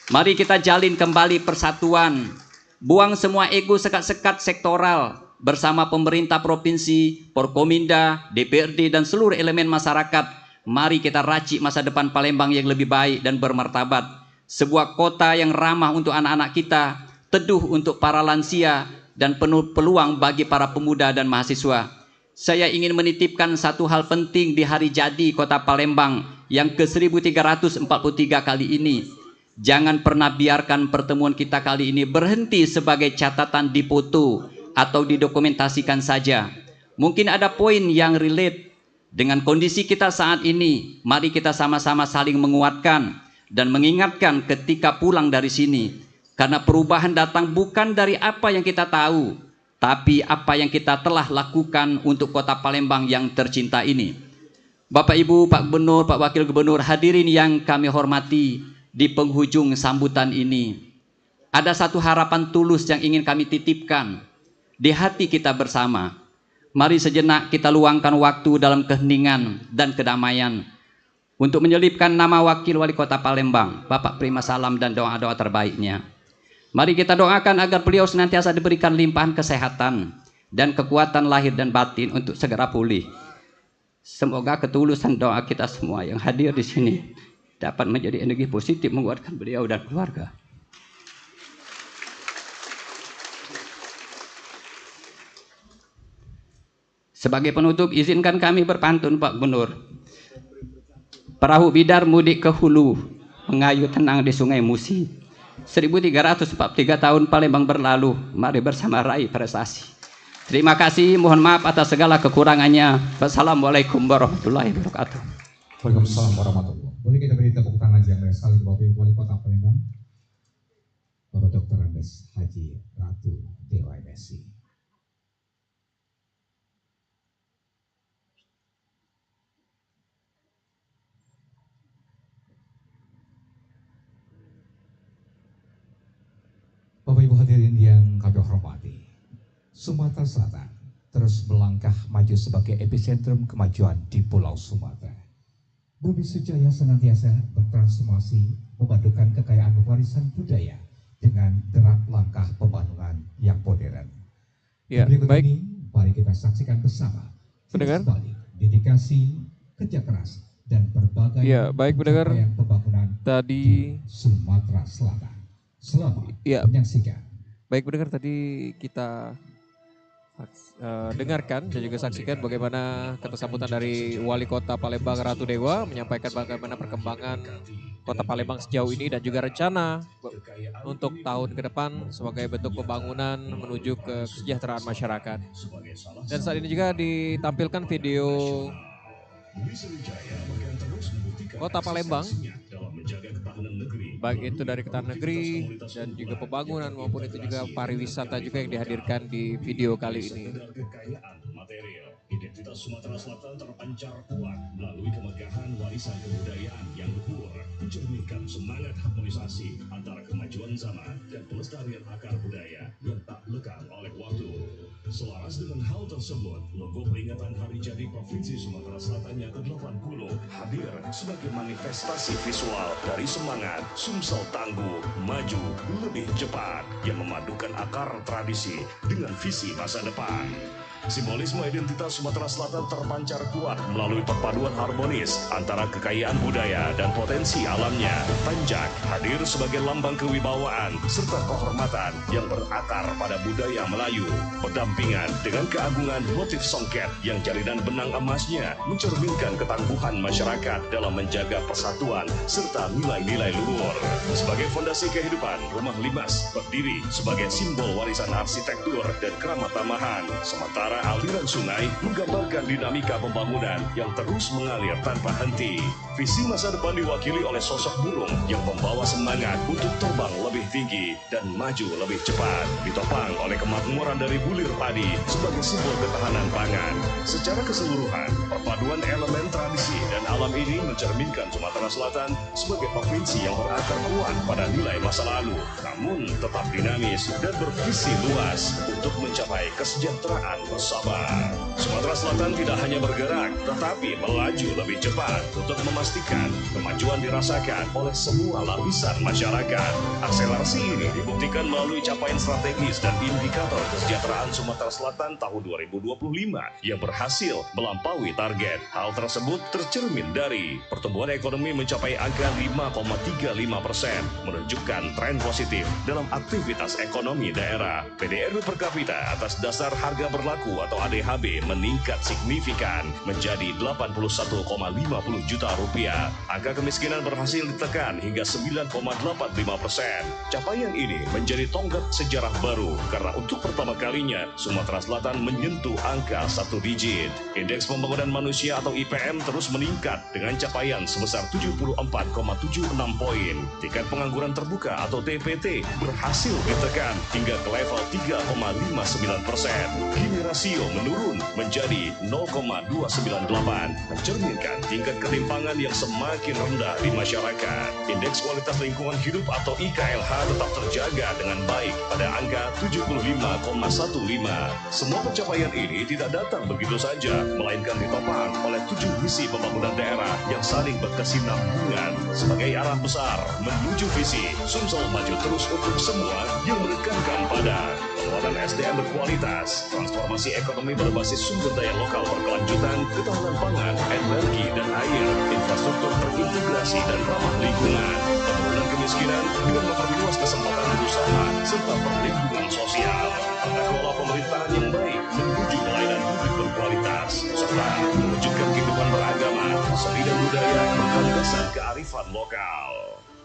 Mari kita jalin kembali persatuan, buang semua ego sekat-sekat sektoral bersama pemerintah provinsi, Porkominda, DPRD dan seluruh elemen masyarakat. Mari kita racik masa depan Palembang yang lebih baik dan bermartabat. Sebuah kota yang ramah untuk anak-anak kita, teduh untuk para lansia dan penuh peluang bagi para pemuda dan mahasiswa. Saya ingin menitipkan satu hal penting di hari jadi Kota Palembang yang ke-1343 kali ini. Jangan pernah biarkan pertemuan kita kali ini berhenti sebagai catatan di foto atau didokumentasikan saja. Mungkin ada poin yang relate dengan kondisi kita saat ini. Mari kita sama-sama saling menguatkan dan mengingatkan ketika pulang dari sini. Karena perubahan datang bukan dari apa yang kita tahu, tapi apa yang kita telah lakukan untuk Kota Palembang yang tercinta ini. Bapak Ibu, Pak Gubernur, Pak Wakil Gubernur, hadirin yang kami hormati, di penghujung sambutan ini ada satu harapan tulus yang ingin kami titipkan di hati kita bersama. Mari sejenak kita luangkan waktu dalam keheningan dan kedamaian untuk menyelipkan nama Wakil Wali Kota Palembang, Bapak Prima Salam, dan doa-doa terbaiknya. Mari kita doakan agar beliau senantiasa diberikan limpahan kesehatan dan kekuatan lahir dan batin untuk segera pulih. Semoga ketulusan doa kita semua yang hadir di sini dapat menjadi energi positif menguatkan beliau dan keluarga. Sebagai penutup, izinkan kami berpantun, Pak Gubernur. Perahu bidar mudik ke hulu, mengayu tenang di Sungai Musi. 1343 tahun Palembang berlalu, mari bersama raih prestasi. Terima kasih, mohon maaf atas segala kekurangannya. Wassalamualaikum warahmatullahi wabarakatuh. Waalaikumsalam warahmatullahi. Boleh kita beri tepuk tangan yang meriah sekali Bapak Ibu Wali Kota Palembang, Bapak Dr. Andes Haji Ratu Dewa MSI. Bapak Ibu hadirin yang kami hormati, Sumatera Selatan terus melangkah maju sebagai epicentrum kemajuan di Pulau Sumatera. Bumi Sujaya senantiasa bertransformasi, memadukan kekayaan warisan budaya dengan derap langkah pembangunan yang modern. Ya, baik. Ini, mari kita saksikan bersama. Pendengar? Dedikasi, kerja keras, dan berbagai pendengar. Pembangunan Tadi Sumatera Selatan. Selamat menyaksikan. Baik pendengar, tadi kita dengarkan dan juga saksikan bagaimana kata sambutan dari Wali Kota Palembang Ratu Dewa menyampaikan bagaimana perkembangan Kota Palembang sejauh ini dan juga rencana untuk tahun ke depan sebagai bentuk pembangunan menuju ke kesejahteraan masyarakat. Dan saat ini juga ditampilkan video Kota Palembang, baik itu dari ketahanan negeri dan juga pembangunan maupun itu juga pariwisata juga yang dihadirkan di video kali ini. Identitas Sumatera Selatan terpancar kuat melalui kemegahan warisan kebudayaan yang luhur, mencerminkan semangat harmonisasi antara kemajuan zaman dan pelestarian akar budaya yang tak lekang oleh waktu. Selaras dengan hal tersebut, logo peringatan Hari Jadi Provinsi Sumatera Selatan yang ke-80 hadir sebagai manifestasi visual dari semangat Sumsel Tangguh, Maju, Lebih Cepat yang memadukan akar tradisi dengan visi masa depan. Simbolisme identitas Sumatera Selatan terpancar kuat melalui perpaduan harmonis antara kekayaan budaya dan potensi alamnya. Tanjak hadir sebagai lambang kewibawaan serta kehormatan yang berakar pada budaya Melayu. Berdampingan dengan keagungan motif songket yang jalinan benang emasnya mencerminkan ketangguhan masyarakat dalam menjaga persatuan serta nilai-nilai luhur. Sebagai fondasi kehidupan, Rumah Limas berdiri sebagai simbol warisan arsitektur dan keramat tamahan. Sementara aliran sungai menggambarkan dinamika pembangunan yang terus mengalir tanpa henti. Visi masa depan diwakili oleh sosok burung yang membawa semangat untuk terbang lebih tinggi dan maju lebih cepat. Ditopang oleh kemakmuran dari bulir padi sebagai simbol ketahanan pangan. Secara keseluruhan, perpaduan elemen tradisi dan alam ini mencerminkan Sumatera Selatan sebagai provinsi yang berakar kuat pada nilai masa lalu, namun tetap dinamis dan bervisi luas untuk mencapai kesejahteraan bersama. Sumatera Selatan tidak hanya bergerak, tetapi melaju lebih cepat untuk memastikan kemajuan dirasakan oleh semua lapisan masyarakat. Akselerasi ini dibuktikan melalui capaian strategis dan indikator kesejahteraan Sumatera Selatan tahun 2025 yang berhasil melampaui target. Hal tersebut tercermin dari pertumbuhan ekonomi mencapai angka 5,35%, menunjukkan tren positif dalam aktivitas ekonomi daerah. PDRB per kapita atas dasar harga berlaku atau ADHB meningkat signifikan menjadi 81,50 juta rupiah. Angka kemiskinan berhasil ditekan hingga 9,85%. Capaian ini menjadi tonggak sejarah baru karena untuk pertama kalinya Sumatera Selatan menyentuh angka 1 digit. Indeks pembangunan manusia atau IPM terus meningkat dengan capaian sebesar 74,76 poin. Tingkat pengangguran terbuka atau TPT berhasil ditekan hingga ke level 3,59%. Kini rasio menurun menjadi 0,298, mencerminkan tingkat ketimpangan yang semakin rendah di masyarakat. Indeks kualitas lingkungan hidup atau IKLH tetap terjaga dengan baik pada angka 75,15. Semua pencapaian ini tidak datang begitu saja, melainkan ditopang oleh 7 misi pembangunan daerah yang saling berkesinambungan sebagai arah besar menuju visi Sumsel Maju Terus untuk semua yang menekankan pada penguatan SDM berkualitas, transformasi ekonomi berbasis sumber daya lokal berkelanjutan, ketahanan pangan, energi dan air, infrastruktur terintegrasi dan ramah lingkungan, penurunan kemiskinan dengan memperluas kesempatan berusaha, serta perlindungan sosial, tata kelola pemerintahan yang baik menuju pelayanan publik berkualitas, serta mewujudkan kehidupan beragama, seni dan budaya berlandaskan kearifan lokal.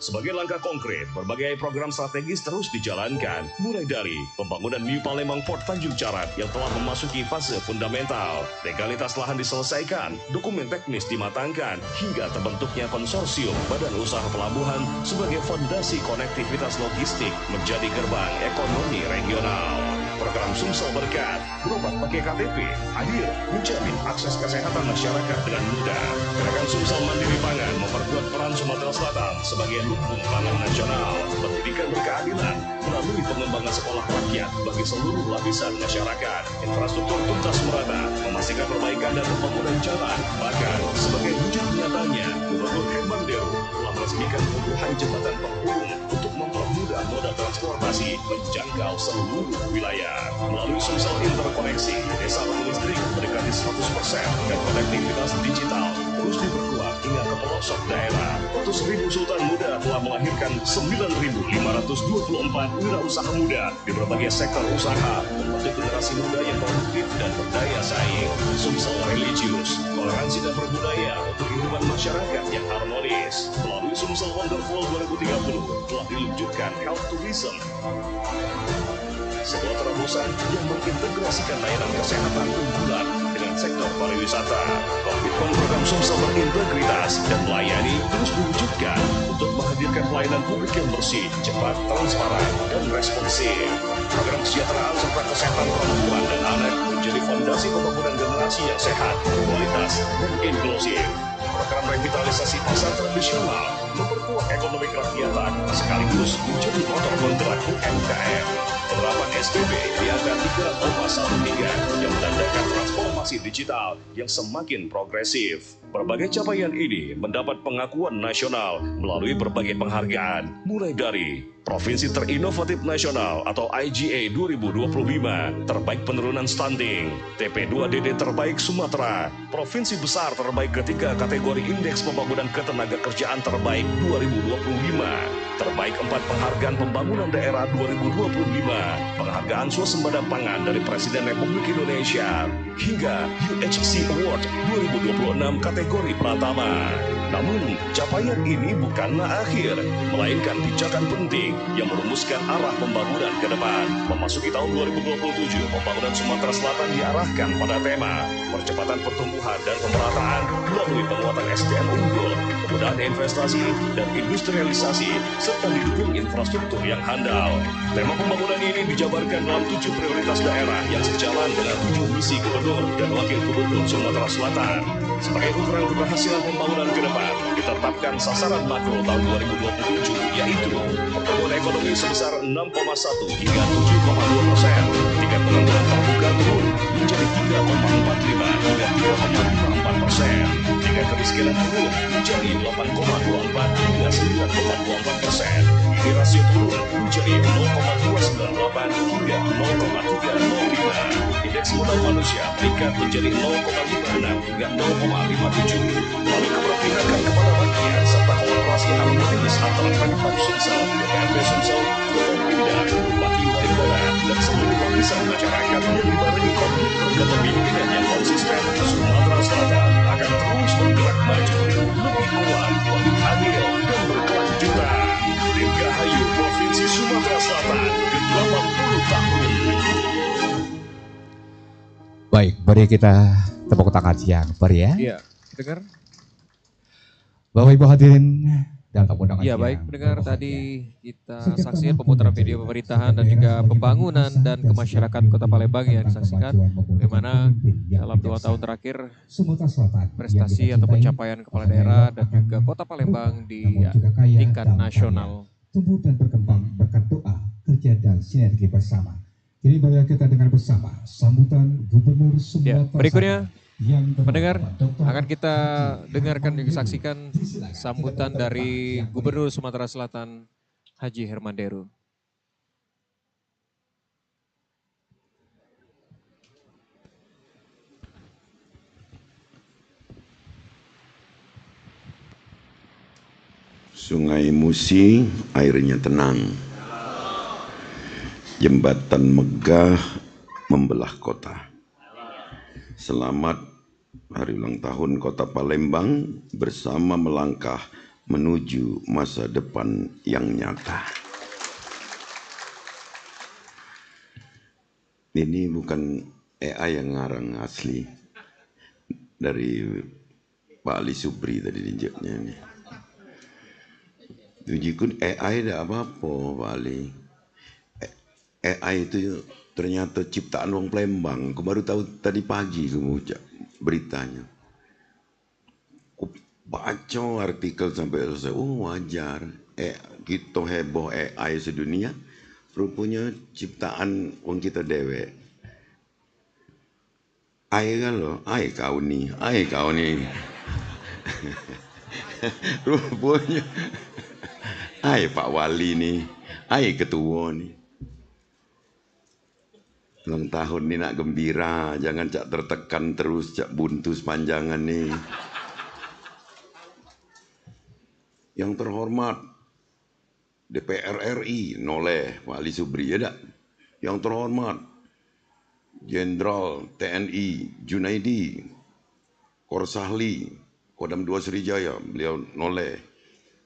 Sebagai langkah konkret, berbagai program strategis terus dijalankan, mulai dari pembangunan New Palembang Port Tanjung Carat yang telah memasuki fase fundamental, legalitas lahan diselesaikan, dokumen teknis dimatangkan, hingga terbentuknya konsorsium badan usaha pelabuhan sebagai fondasi konektivitas logistik menjadi gerbang ekonomi regional. Program Sumsel Berkat, berobat pakai KTP, hadir menjamin akses kesehatan masyarakat dengan mudah. Gerakan Sumsel Mandiri Pangan memperkuat peran Sumatera Selatan sebagai lumbung pangan nasional, pendidikan berkeadilan melalui pengembangan sekolah rakyat bagi seluruh lapisan masyarakat, infrastruktur tuntas merata, memastikan perbaikan dan pembangunan jalan, bahkan sebagai wujud nyatanya, Gubernur Herman Deru telah meresmikan puluhan jembatan penghubung untuk mempermudah moda transportasi menjangkau seluruh wilayah. Melalui Sumsel Interkoneksi, desa listrik mendekati 100% dan konektivitas digital terus diperkuat hingga ke pelosok daerah. 100.000 Sultan Muda telah melahirkan 9.524 wirausaha muda di berbagai sektor usaha, membentuk generasi muda yang produktif dan berdaya saing. Sumsel religius, toleransi dan berbudaya untuk kehidupan masyarakat yang harmonis. Melalui Sumsel Wonderful 2030 telah diluncurkan health tourism, sebuah terobosan yang mengintegrasikan layanan kesehatan unggulan dengan sektor pariwisata. Komitmen program Sumsel berintegritas dan melayani terus diwujudkan untuk menghadirkan pelayanan publik yang bersih, cepat, transparan, dan responsif. Program kesejahteraan serta kesehatan perempuan dan anak menjadi fondasi pembangunan generasi yang sehat, berkualitas, dan inklusif. Program revitalisasi pasar tradisional memperkuat ekonomi kerakyatan sekaligus menjadi motor penggerak UMKM. Penerapan SPB di angka 3,13 yang menandakan transformasi digital yang semakin progresif. Berbagai capaian ini mendapat pengakuan nasional melalui berbagai penghargaan, mulai dari Provinsi Terinovatif Nasional atau IGA 2025, Terbaik Penurunan Stunting, TP2DD Terbaik Sumatera, Provinsi Besar Terbaik ketiga kategori Indeks Pembangunan Ketenagakerjaan Terbaik 2025, Terbaik 4 Penghargaan Pembangunan Daerah 2025, Penghargaan Swasembada Pangan dari Presiden Republik Indonesia, hingga UHC Award 2026 kategori Pratama. Namun, capaian ini bukanlah akhir, melainkan pijakan penting yang merumuskan arah pembangunan ke depan. Memasuki tahun 2027, pembangunan Sumatera Selatan diarahkan pada tema percepatan pertumbuhan dan pemerataan melalui penguatan SDM unggul, kemudahan investasi dan industrialisasi, serta didukung infrastruktur yang handal. Tema pembangunan ini dijabarkan dalam 7 prioritas daerah yang sejalan dengan 7 misi Gubernur dan Wakil Gubernur Sumatera Selatan. Sebagai ukuran keberhasilan pembangunan ke depan, ditetapkan sasaran makro tahun 2027, yaitu pertumbuhan ekonomi sebesar 6,1 hingga 7,2%, tingkat pengangguran terbuka turun menjadi 3,45 hingga 3,54%, tingkat kemiskinan turun menjadi 8,24 hingga 9,24%, ini rasio turun menjadi 0,298 hingga 0,305, indeks modal manusia meningkat menjadi 0,56 hingga 0,57, melalui keberpihakan kepada rakyat serta kolaborasi harmonis antara Pemkab Sumsel, DPRD Sumsel, Forkopimda, Bupati Wali Kota, dan seluruh lapisan masyarakat yang dibarengi komitmen kepemimpinan yang konsisten, Sumatera Selatan akan terus bergerak maju, lebih kuat, lebih adil, dan berkelanjutan. Dirgahayu Provinsi Sumatera Selatan ke-80 tahun. Baik, mari kita tepuk tangan yang meriah. Iya, dengar. Bapak Ibu hadirin dan tamu undangan. Iya, baik pendengar, tadi kita saksikan pemutaran video pemerintahan dan juga pembangunan dan kemasyarakatan Kota Palembang yang disaksikan bagaimana dalam 2 tahun terakhir prestasi atau pencapaian kepala daerah dan juga Kota Palembang di tingkat nasional. Tumbuh dan berkembang berkat doa, kerja dan sinergi bersama. Kini mari kita dengar bersama sambutan Gubernur Sumatera Ya, berikutnya yang pendengar akan kita dengarkan dan saksikan sambutan dari Gubernur Sumatera Selatan Haji Herman Deru. Sungai Musi airnya tenang, jembatan megah membelah kota. Selamat hari ulang tahun Kota Palembang bersama melangkah menuju masa depan yang nyata. Ini bukan AI yang ngarang asli, dari Pak Ali Subri tadi dijawabnya ini. Tujikun AI tidak apa-apa Pak Ali. AI itu ternyata ciptaan orang Palembang. Aku baru tahu tadi pagi aku beritanya. Aku baca artikel sampai selesai. Oh wajar. Kita heboh AI sedunia. Rupanya ciptaan orang kita dewek. AI kan loh. AI kau ni. AI kau ni. Rupanya. AI Pak Wali ni. AI ketua ni. Ulang tahun ni nak gembira, jangan cak tertekan terus, cak buntu sepanjangan ni. Yang terhormat DPR RI, noleh Pak Ali Subri, ya tak? Yang terhormat Jenderal TNI Junaidi Korsahli, Kodam 2 Sriwijaya, beliau noleh.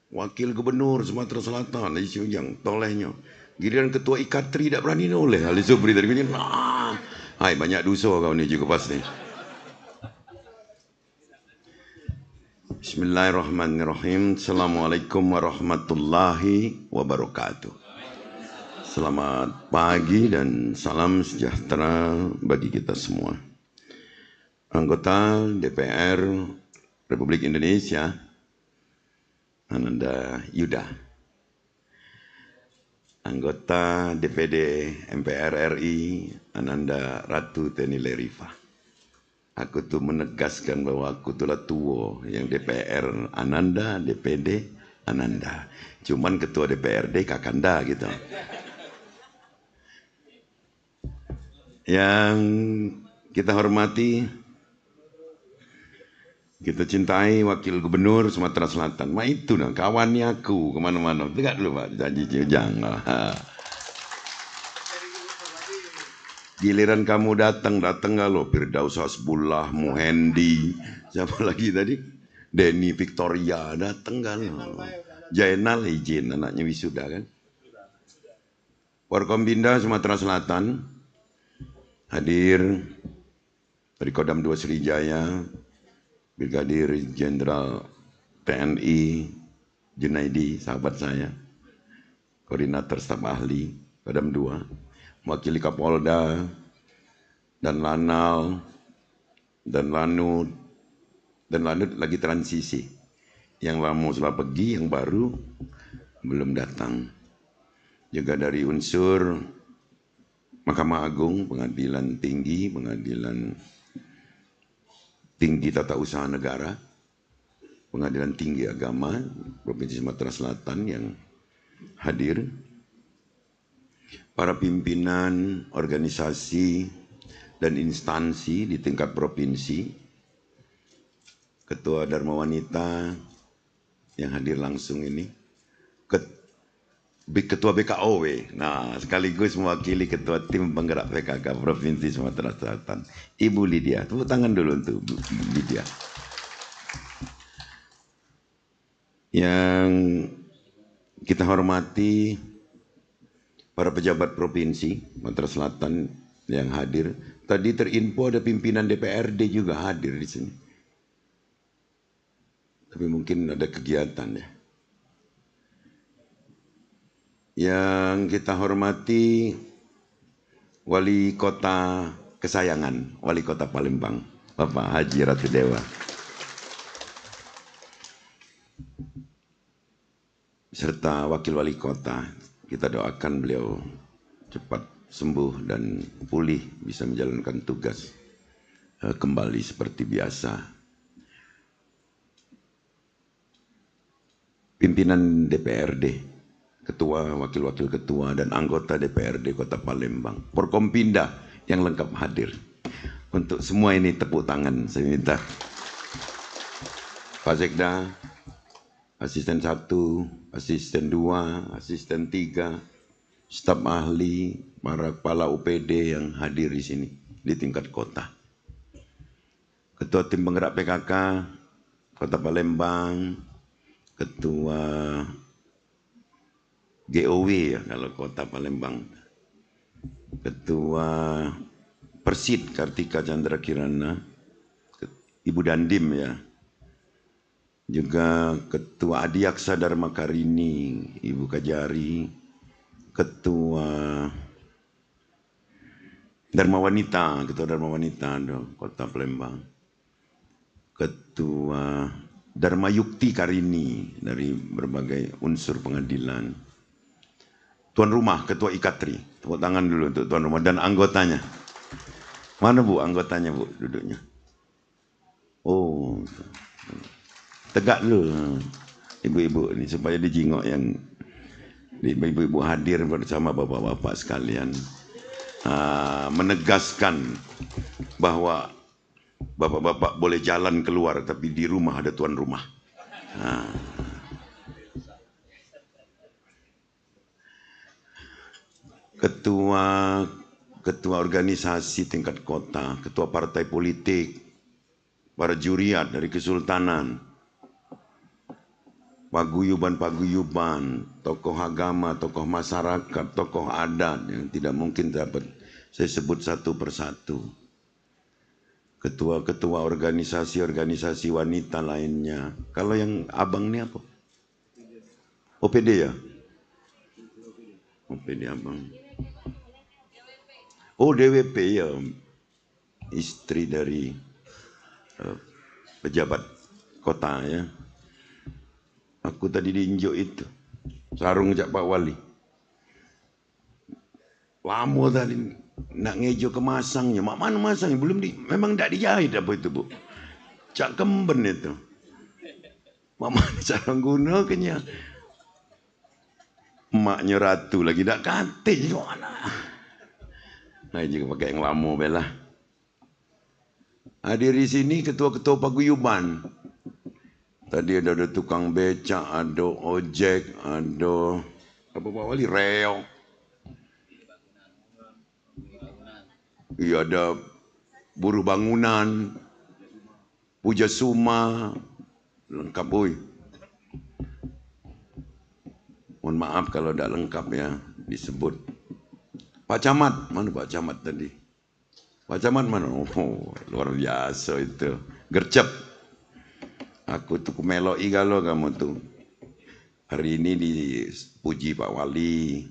Wakil Gubernur Sumatera Selatan, Haji Syujang, tolehnya. Giliran Ketua Ikatri tak berani noleh, Ali Subri tadi punya. Hai, banyak dosa kau ni juga pasti. Bismillahirrahmanirrahim. Assalamualaikum warahmatullahi wabarakatuh. Selamat pagi dan salam sejahtera bagi kita semua. Anggota DPR Republik Indonesia, Ananda Yuda. Anggota DPD MPR RI, Ananda Ratu Tenile Rifa. Aku tuh menegaskan bahwa aku tulah tua, yang DPR Ananda, DPD Ananda. Cuman ketua DPRD Kakanda gitu. Yang kita hormati, kita cintai Wakil Gubernur Sumatera Selatan. Ma itu nah, kawannya aku kemana-mana. Tegak dulu Pak, janji jangan. Giliran kamu datang gak lo, Firdaus Hasbullah, Muhendi, siapa lagi tadi? Denny Victoria, datang gak lo? Jainal izin, anaknya wisuda kan? Forkombinda Sumatera Selatan, hadir dari Kodam 2 Sriwijaya, Brigadir Jenderal TNI Junaidi, sahabat saya, Koordinator Staf Ahli Kodam 2, mewakili Kapolda dan Lanal dan Lanut lagi transisi. Yang lama sudah pergi, yang baru belum datang. Juga dari unsur Mahkamah Agung, Pengadilan Tinggi, Pengadilan Tinggi Tata Usaha Negara, Pengadilan Tinggi Agama Provinsi Sumatera Selatan yang hadir. Para pimpinan organisasi dan instansi di tingkat provinsi, Ketua Dharma Wanita yang hadir langsung ini, Ketua BKOW, nah sekaligus mewakili Ketua Tim Penggerak PKK Provinsi Sumatera Selatan, Ibu Lydia. Tepuk tangan dulu untuk Ibu Lydia. Yang kita hormati, para pejabat provinsi Sumatera Selatan yang hadir. Tadi terinfo ada pimpinan DPRD juga hadir di sini. Tapi mungkin ada kegiatan ya. Yang kita hormati Wali Kota kesayangan, Wali Kota Palembang, Bapak Haji Ratu Dewa. Serta Wakil Wali Kota. Kita doakan beliau cepat sembuh dan pulih, bisa menjalankan tugas kembali seperti biasa. Pimpinan DPRD, ketua, wakil-wakil ketua, dan anggota DPRD Kota Palembang, Forkompinda yang lengkap hadir. Untuk semua ini tepuk tangan saya minta. Pak Sekda, Asisten 1, Asisten 2, Asisten 3, staf ahli, para kepala UPD yang hadir di sini di tingkat kota. Ketua Tim Penggerak PKK Kota Palembang, Ketua GOW ya kalau Kota Palembang, Ketua Persid Kartika Chandra Kirana, Ibu Dandim ya, juga Ketua Adiaksa Dharma Karini, Ibu Kajari, Ketua Dharma Wanita, Ketua Dharma Wanita Kota Palembang, Ketua Dharma Yukti Karini dari berbagai unsur pengadilan, Tuan Rumah Ketua Ikatri, tepuk tangan dulu untuk Tuan Rumah dan anggotanya. Mana Bu anggotanya Bu duduknya? Oh, tegak dulu ibu-ibu ini supaya dijingok yang ibu-ibu hadir bersama bapak-bapak sekalian, menegaskan bahwa bapak-bapak boleh jalan keluar tapi di rumah ada tuan rumah. ketua organisasi tingkat kota, ketua partai politik, para juriat dari kesultanan, paguyuban-paguyuban, tokoh agama, tokoh masyarakat, tokoh adat yang tidak mungkin dapat saya sebut satu persatu. Ketua-ketua organisasi-organisasi wanita lainnya. Kalau yang abang ini apa? OPD ya? OPD abang. Oh DWP ya. Istri dari pejabat kota ya. Aku tadi diinjok itu. Sarung Cak Pak Wali. Lama tadi nak ngejo ke masangnya. Mak mana masangnya? Memang tidak dijahit apa itu bu. Cak Kemben itu. Mak mana sarung guna kenya. Emaknya ratu lagi tak kate juga mana. Nah juga pakai yang lama belah. Hadir di sini ketua-ketua paguyuban. Tadi ada tukang becak, ada ojek, ada apa Pak Wali, reok. Iya ada buruh bangunan, puja suma, lengkap boy. Mohon maaf kalau tidak lengkap ya disebut. Pak Camat, mana Pak Camat tadi? Pak Camat mana? Oh, luar biasa itu. Gercep. Aku tuh meloi kalau kamu tuh. Hari ini dipuji Pak Wali.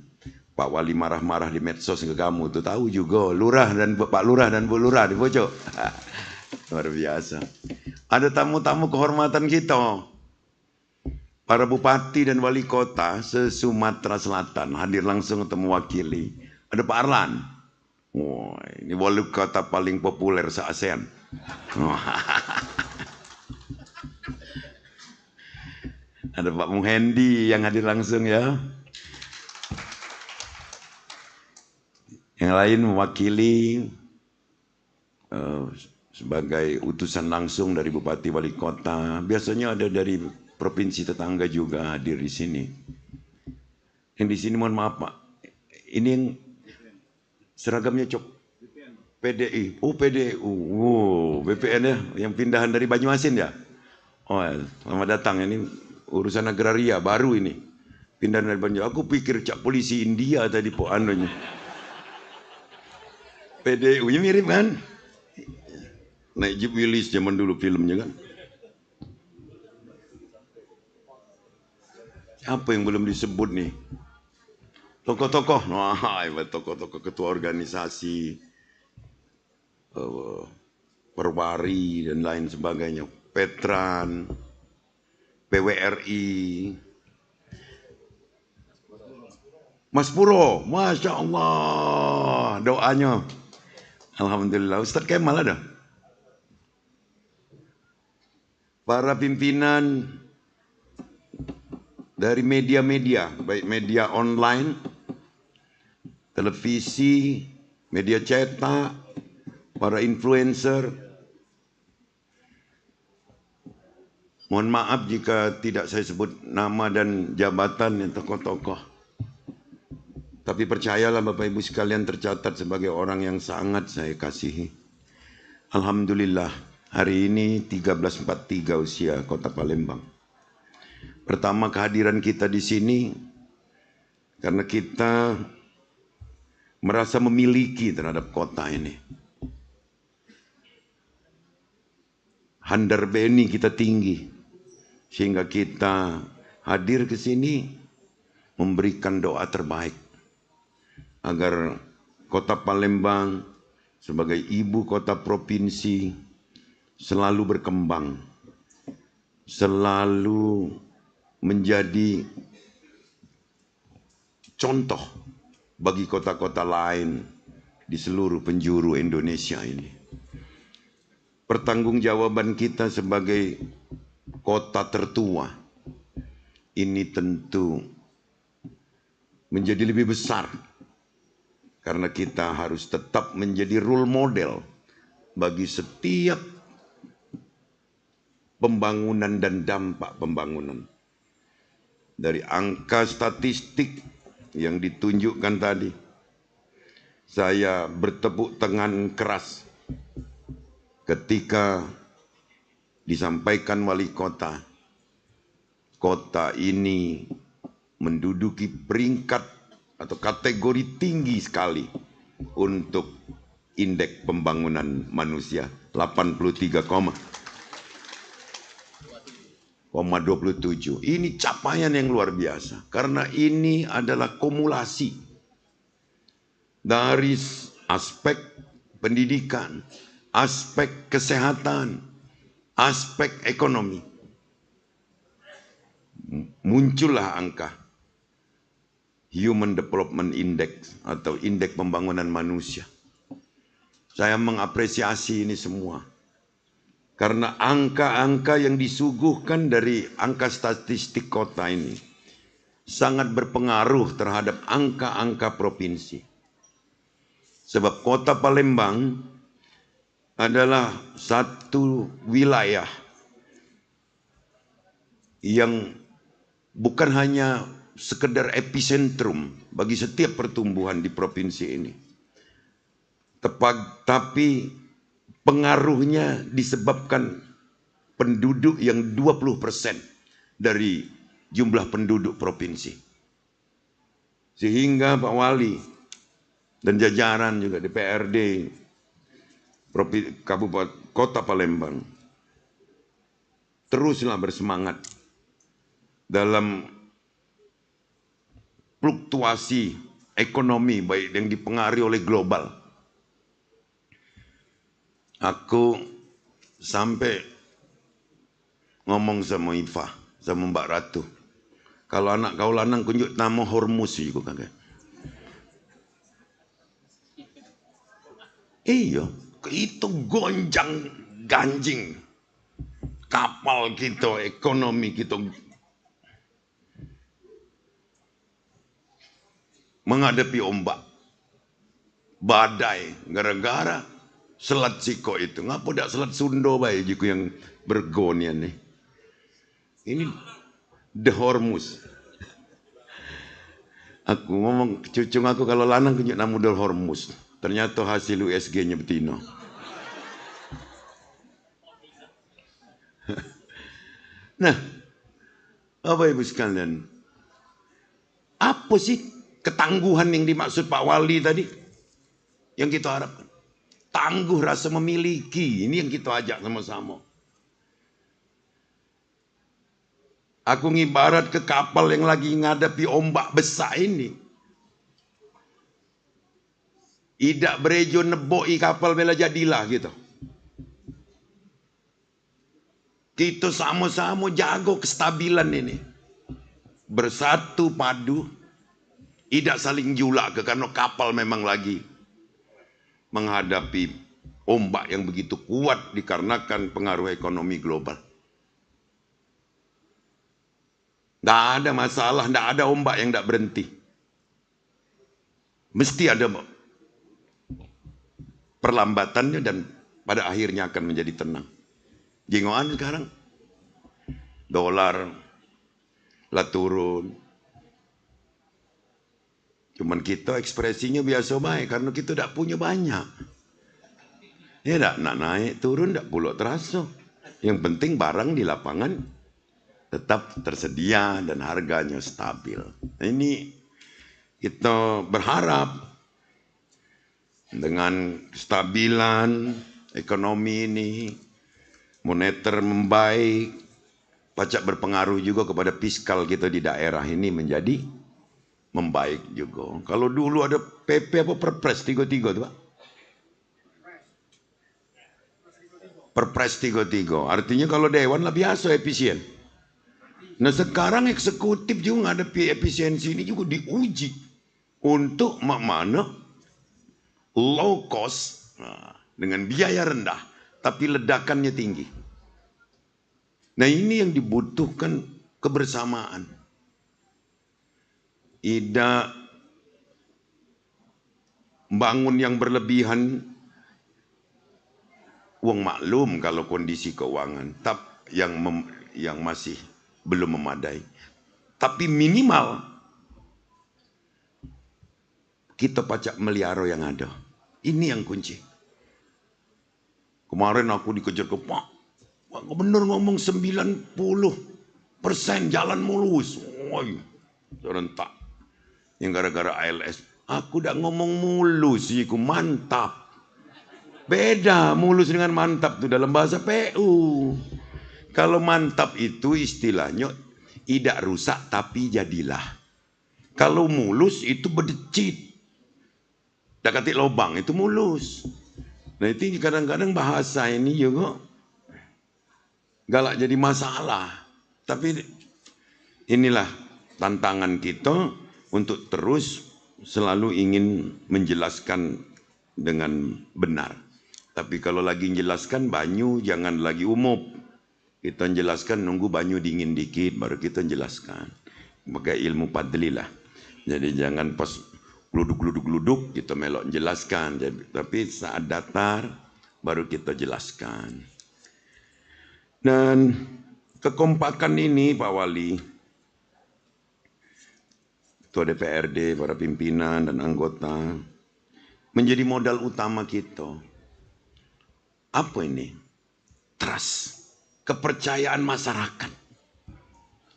Pak Wali marah-marah di medsos ke kamu tuh tahu juga. Lurah dan Pak Lurah dan Bu Lurah di pojok. Luar biasa. Ada tamu-tamu kehormatan kita. Para bupati dan wali kota se-Sumatera Selatan hadir langsung untuk mewakili. Ada Pak Arlan. Wah, ini wali kota paling populer se-ASEAN. Ada Pak Muhendi yang hadir langsung ya. Yang lain mewakili sebagai utusan langsung dari bupati wali kota. Biasanya ada dari provinsi tetangga juga hadir di sini. Yang di sini mohon maaf Pak. Ini yang seragamnya cok. PDI. Oh PDU. Oh, BPN ya. Yang pindahan dari Banyuasin ya. Oh selamat datang. Ini urusan agraria baru ini. Pindahan dari Banyuasin. Aku pikir cak polisi India tadi po anunya. PDU-nya mirip kan? Naik Jeep Willys zaman dulu filmnya kan? Apa yang belum disebut nih? Tokoh-tokoh, tokoh-tokoh ketua organisasi, Perwari dan lain sebagainya, Petran, PWRI, Mas Puro, Masya Allah, doanya. Alhamdulillah, Ustadz Kemal ada. Para pimpinan dari media-media, baik media online, televisi, media cetak, para influencer. Mohon maaf jika tidak saya sebut nama dan jabatan yang tokoh-tokoh. Tapi percayalah Bapak Ibu sekalian tercatat sebagai orang yang sangat saya kasihi. Alhamdulillah, hari ini 1343 usia Kota Palembang. Pertama kehadiran kita di sini karena kita merasa memiliki terhadap kota ini. Handar beni kita tinggi sehingga kita hadir ke sini memberikan doa terbaik agar Kota Palembang sebagai ibu kota provinsi selalu berkembang, selalu menjadi contoh bagi kota-kota lain di seluruh penjuru Indonesia ini. Pertanggungjawaban kita sebagai kota tertua ini tentu menjadi lebih besar karena kita harus tetap menjadi role model bagi setiap pembangunan dan dampak pembangunan. Dari angka statistik yang ditunjukkan tadi, saya bertepuk tangan keras ketika disampaikan wali kota, kota ini menduduki peringkat atau kategori tinggi sekali untuk indeks pembangunan manusia 83,27. Ini capaian yang luar biasa karena ini adalah kumulasi dari aspek pendidikan, aspek kesehatan, aspek ekonomi. Muncullah angka Human Development Index atau indeks pembangunan manusia. Saya mengapresiasi ini semua. Karena angka-angka yang disuguhkan dari angka statistik kota ini sangat berpengaruh terhadap angka-angka provinsi. Sebab kota Palembang adalah satu wilayah yang bukan hanya sekedar epicentrum bagi setiap pertumbuhan di provinsi ini. Tapi pengaruhnya disebabkan penduduk yang 20% dari jumlah penduduk provinsi. Sehingga Pak Wali dan jajaran juga DPRD Kabupaten Kota Palembang teruslah bersemangat dalam fluktuasi ekonomi baik yang dipengaruhi oleh global. Aku sampai ngomong sama Ifah, sama Mbak Ratu, kalau anak kau lanang kunjuk nama Hormuz juga kagak. Iya, itu gonjang ganjing kapal kita, ekonomi kita menghadapi ombak, badai, gara-gara Selat Siko itu. Ngapa tidak Selat Sunda baik jiku yang bergonian nih. Ini The Hormuz. Aku ngomong ke cucu aku kalau lanang kunjuk nama The Hormuz. Ternyata hasil USG-nya betina. Nah, Bapak Ibu sekalian, apa sih ketangguhan yang dimaksud Pak Wali tadi? Yang kita harapkan. Tangguh rasa memiliki, ini yang kita ajak sama-sama. Aku ngibarat ke kapal yang lagi ngadapi ombak besar ini. Idak berejo neboi kapal bela jadilah gitu. Kita sama-sama jago kestabilan ini. Bersatu padu. Tidak saling julak ke karena kapal memang lagi menghadapi ombak yang begitu kuat dikarenakan pengaruh ekonomi global. Tidak ada masalah, tidak ada ombak yang tidak berhenti. Mesti ada perlambatannya dan pada akhirnya akan menjadi tenang. Jengoan sekarang, dolar lah turun. Cuman kita ekspresinya biasa baik karena kita tidak punya banyak. Ya tidak nak naik turun tidak pula terasa. Yang penting barang di lapangan tetap tersedia dan harganya stabil. Ini kita berharap dengan kestabilan ekonomi ini, moneter membaik, pajak berpengaruh juga kepada fiskal kita di daerah ini menjadi membaik juga. Kalau dulu ada PP apa Perpres 33 tuh Pak? Perpres 33. Artinya kalau dewan lah biasa efisien. Nah sekarang eksekutif juga menghadapi efisiensi ini juga diuji untuk mana low cost dengan biaya rendah tapi ledakannya tinggi. Nah ini yang dibutuhkan kebersamaan. Tidak bangun yang berlebihan, uang maklum kalau kondisi keuangan yang masih belum memadai. Tapi minimal kita pacak melihara yang ada. Ini yang kunci. Kemarin aku dikejar ke Pak Gubernur ngomong 90% jalan mulus. Woi, serentak. Yang gara-gara ALS. Aku udah ngomong mulus, aku mantap. Beda mulus dengan mantap tuh dalam bahasa PU. Kalau mantap itu istilahnya tidak rusak tapi jadilah. Kalau mulus itu berdecit. Dah katik lubang itu mulus. Nah itu kadang-kadang bahasa ini juga galak jadi masalah. Tapi inilah tantangan kita untuk terus selalu ingin menjelaskan dengan benar. Tapi kalau lagi menjelaskan banyu jangan lagi umup. Kita menjelaskan nunggu banyu dingin dikit baru kita menjelaskan. Pakai ilmu padli lah. Jadi jangan pas gluduk kita melok menjelaskan. Tapi saat datar baru kita jelaskan. Dan kekompakan ini Pak Wali, Ketua DPRD, para pimpinan dan anggota, menjadi modal utama kita. Apa ini? Trust, kepercayaan masyarakat.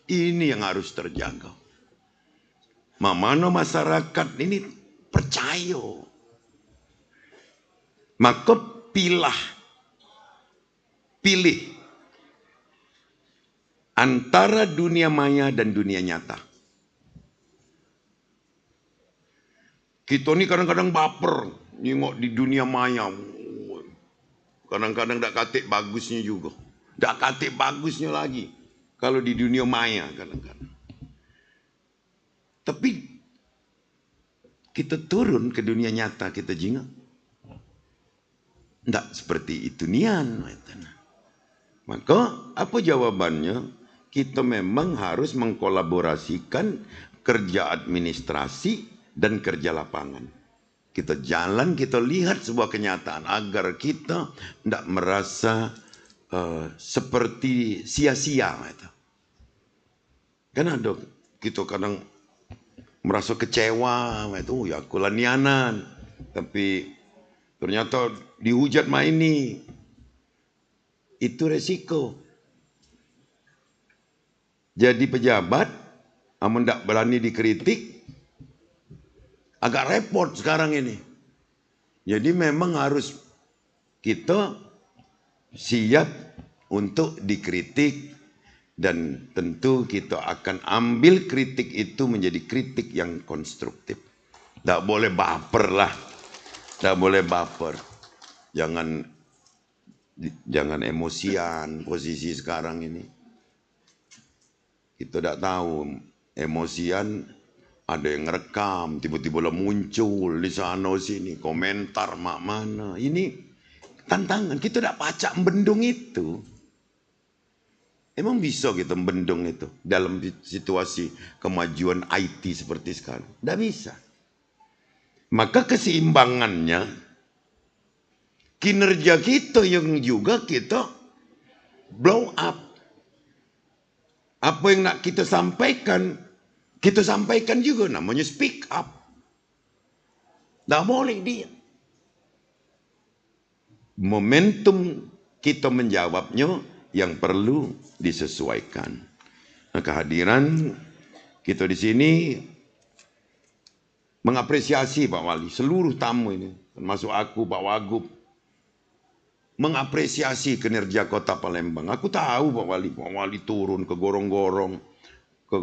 Ini yang harus terjaga. Mana masyarakat ini percaya. Maka pilih antara dunia maya dan dunia nyata. Kita ini kadang-kadang baper, nengok di dunia maya. Kadang-kadang tak katik bagusnya juga. Tak katik bagusnya lagi. Kalau di dunia maya kadang-kadang. Tapi kita turun ke dunia nyata, kita jingak. Tidak seperti itu nian. Maka apa jawabannya? Kita memang harus mengkolaborasikan kerja administrasi dan kerja lapangan. Kita jalan, kita lihat sebuah kenyataan agar kita tidak merasa seperti sia-sia. Kan ada kita kadang merasa kecewa, itu ya kulanianan, tapi ternyata dihujat ini, itu resiko. Jadi pejabat, amun tidak berani dikritik, agak repot sekarang ini. Jadi memang harus kita siap untuk dikritik. Dan tentu kita akan ambil kritik itu menjadi kritik yang konstruktif. Tak boleh baper lah. Tak boleh baper. Jangan emosian posisi sekarang ini. Kita tak tahu emosian ada yang ngerekam. Tiba-tiba muncul di sana sini. Komentar mak mana. Ini tantangan. Kita tak pacak membendung itu. Emang bisa kita membendung itu dalam situasi kemajuan IT seperti sekarang? Tidak bisa. Maka keseimbangannya, kinerja kita yang juga kita blow up. Apa yang nak kita sampaikan juga namanya speak up. Tidak boleh dia. Momentum kita menjawabnya yang perlu disesuaikan. Nah, kehadiran kita di sini mengapresiasi Pak Wali, seluruh tamu ini, termasuk aku, Pak Wagub, mengapresiasi kinerja Kota Palembang. Aku tahu Pak Wali turun ke gorong-gorong, ke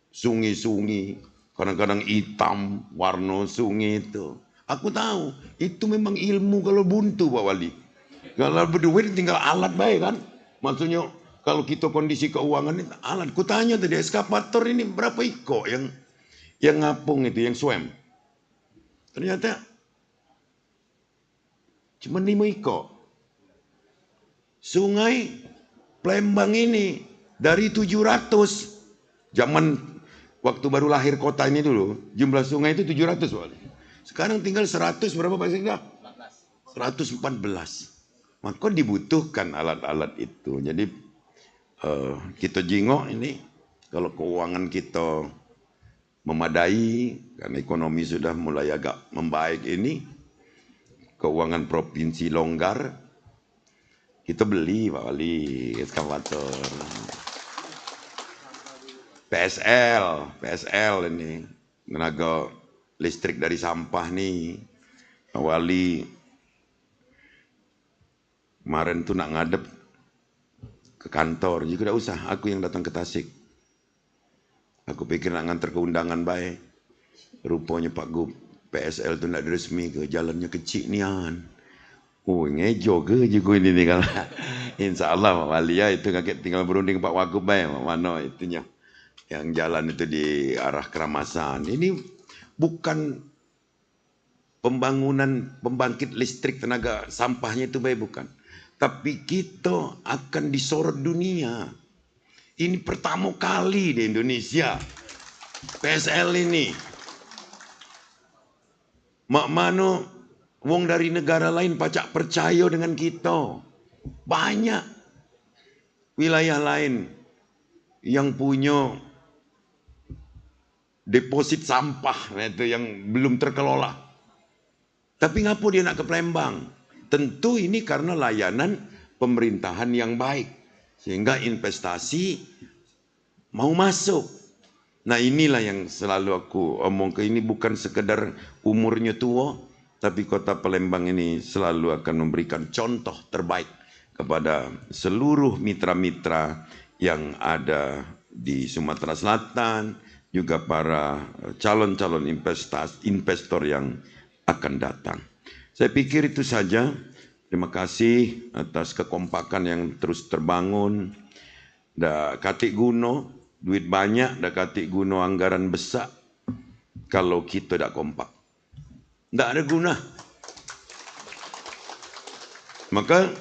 sungai-sungai, kadang-kadang hitam warna sungai itu. Aku tahu itu memang ilmu kalau buntu Pak Wali. Kalau berduit tinggal alat baik kan. Maksudnya kalau kita kondisi keuangan ini alat. Kutanya tadi eskavator ini berapa iko yang ngapung itu, yang swam. Ternyata cuma 5 iko. Sungai Palembang ini dari 700. Zaman waktu baru lahir kota ini dulu, jumlah sungai itu 700. Sekarang tinggal 100 berapa Pak Sekda? 114. Maka dibutuhkan alat-alat itu. Jadi kita jingok ini kalau keuangan kita memadai karena ekonomi sudah mulai agak membaik ini, keuangan provinsi longgar, kita beli Pak Wali eskavator. PSL ini tenaga listrik dari sampah nih. Pak Wali kemarin tuh nak ngadep ke kantor, juga tidak usah, aku yang datang ke Tasik. Aku pikir nak nganter ke undangan baik. Rupanya Pak Gub, PSL tu nak diresmi ke, jalannya kecil nian. Oh, ngejo ke juga ini nih kalau. Insya Allah Pak Wali ya, itu kakek tinggal berunding Pak Wagub baik, mana itunya. Yang jalan itu di arah Keramasan. Ini bukan pembangunan pembangkit listrik tenaga sampahnya itu baik, bukan. Tapi kita akan disorot dunia. Ini pertama kali di Indonesia PSL ini. Mak mano wong dari negara lain pacak percaya dengan kita. Banyak wilayah lain yang punya deposit sampah itu yang belum terkelola. Tapi ngapa dia nak ke Palembang? Tentu ini karena layanan pemerintahan yang baik. Sehingga investasi mau masuk. Nah inilah yang selalu aku omong ke, ini bukan sekedar umurnya tua, tapi kota Palembang ini selalu akan memberikan contoh terbaik kepada seluruh mitra-mitra yang ada di Sumatera Selatan, juga para calon-calon investor yang akan datang. Saya pikir itu saja. Terima kasih atas kekompakan yang terus terbangun. Da katik guno, duit banyak, da katik guno anggaran besar. Kalau kita tidak kompak, tidak ada guna. Maka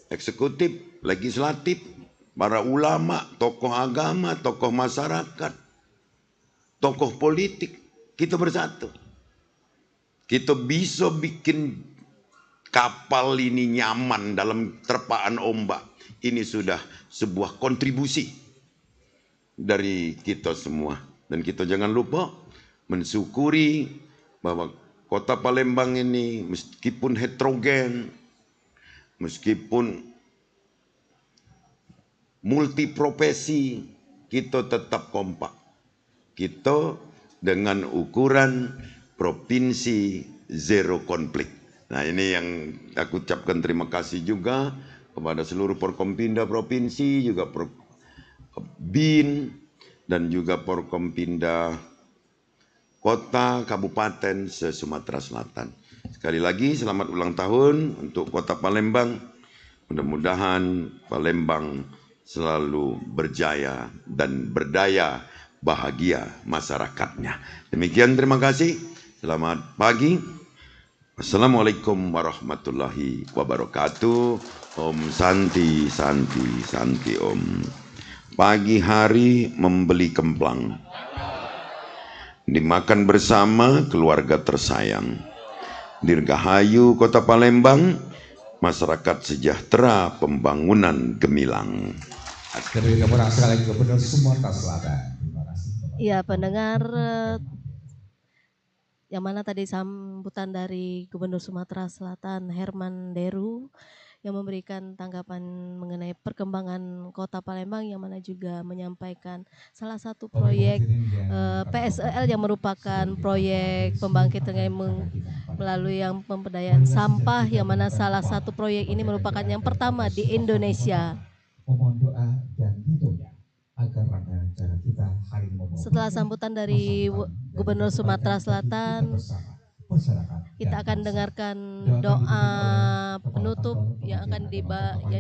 eksekutif, legislatif, para ulama, tokoh agama, tokoh masyarakat, tokoh politik, kita bersatu. Kita bisa bikin kapal ini nyaman dalam terpaan ombak. Ini sudah sebuah kontribusi dari kita semua. Dan kita jangan lupa mensyukuri bahwa kota Palembang ini meskipun heterogen, meskipun multiprofesi, kita tetap kompak. Kita dengan ukuran provinsi zero konflik. Nah ini yang aku ucapkan terima kasih juga kepada seluruh Porkompinda Provinsi, juga BIN, dan juga Porkompinda Kota Kabupaten se-Sumatera Selatan. Sekali lagi selamat ulang tahun untuk Kota Palembang. Mudah-mudahan Palembang selalu berjaya dan berdaya bahagia masyarakatnya. Demikian, terima kasih. Selamat pagi. Assalamualaikum warahmatullahi wabarakatuh. Om Santi, Santi, Santi Om. Pagi hari membeli kemplang, dimakan bersama keluarga tersayang. Dirgahayu Kota Palembang, masyarakat sejahtera, pembangunan gemilang. Gubernur Sumatera Selatan. Iya, pendengar, yang mana tadi sambutan dari Gubernur Sumatera Selatan Herman Deru yang memberikan tanggapan mengenai perkembangan Kota Palembang, yang mana juga menyampaikan salah satu proyek PSEL yang merupakan proyek pembangkit melalui yang pemberdayaan sampah, yang mana salah satu proyek ini merupakan yang pertama di Indonesia. Mohon doa dan ridhonya agar acara kita hari ini. Setelah sambutan dari Gubernur Sumatera Selatan, kita akan dengarkan doa penutup yang akan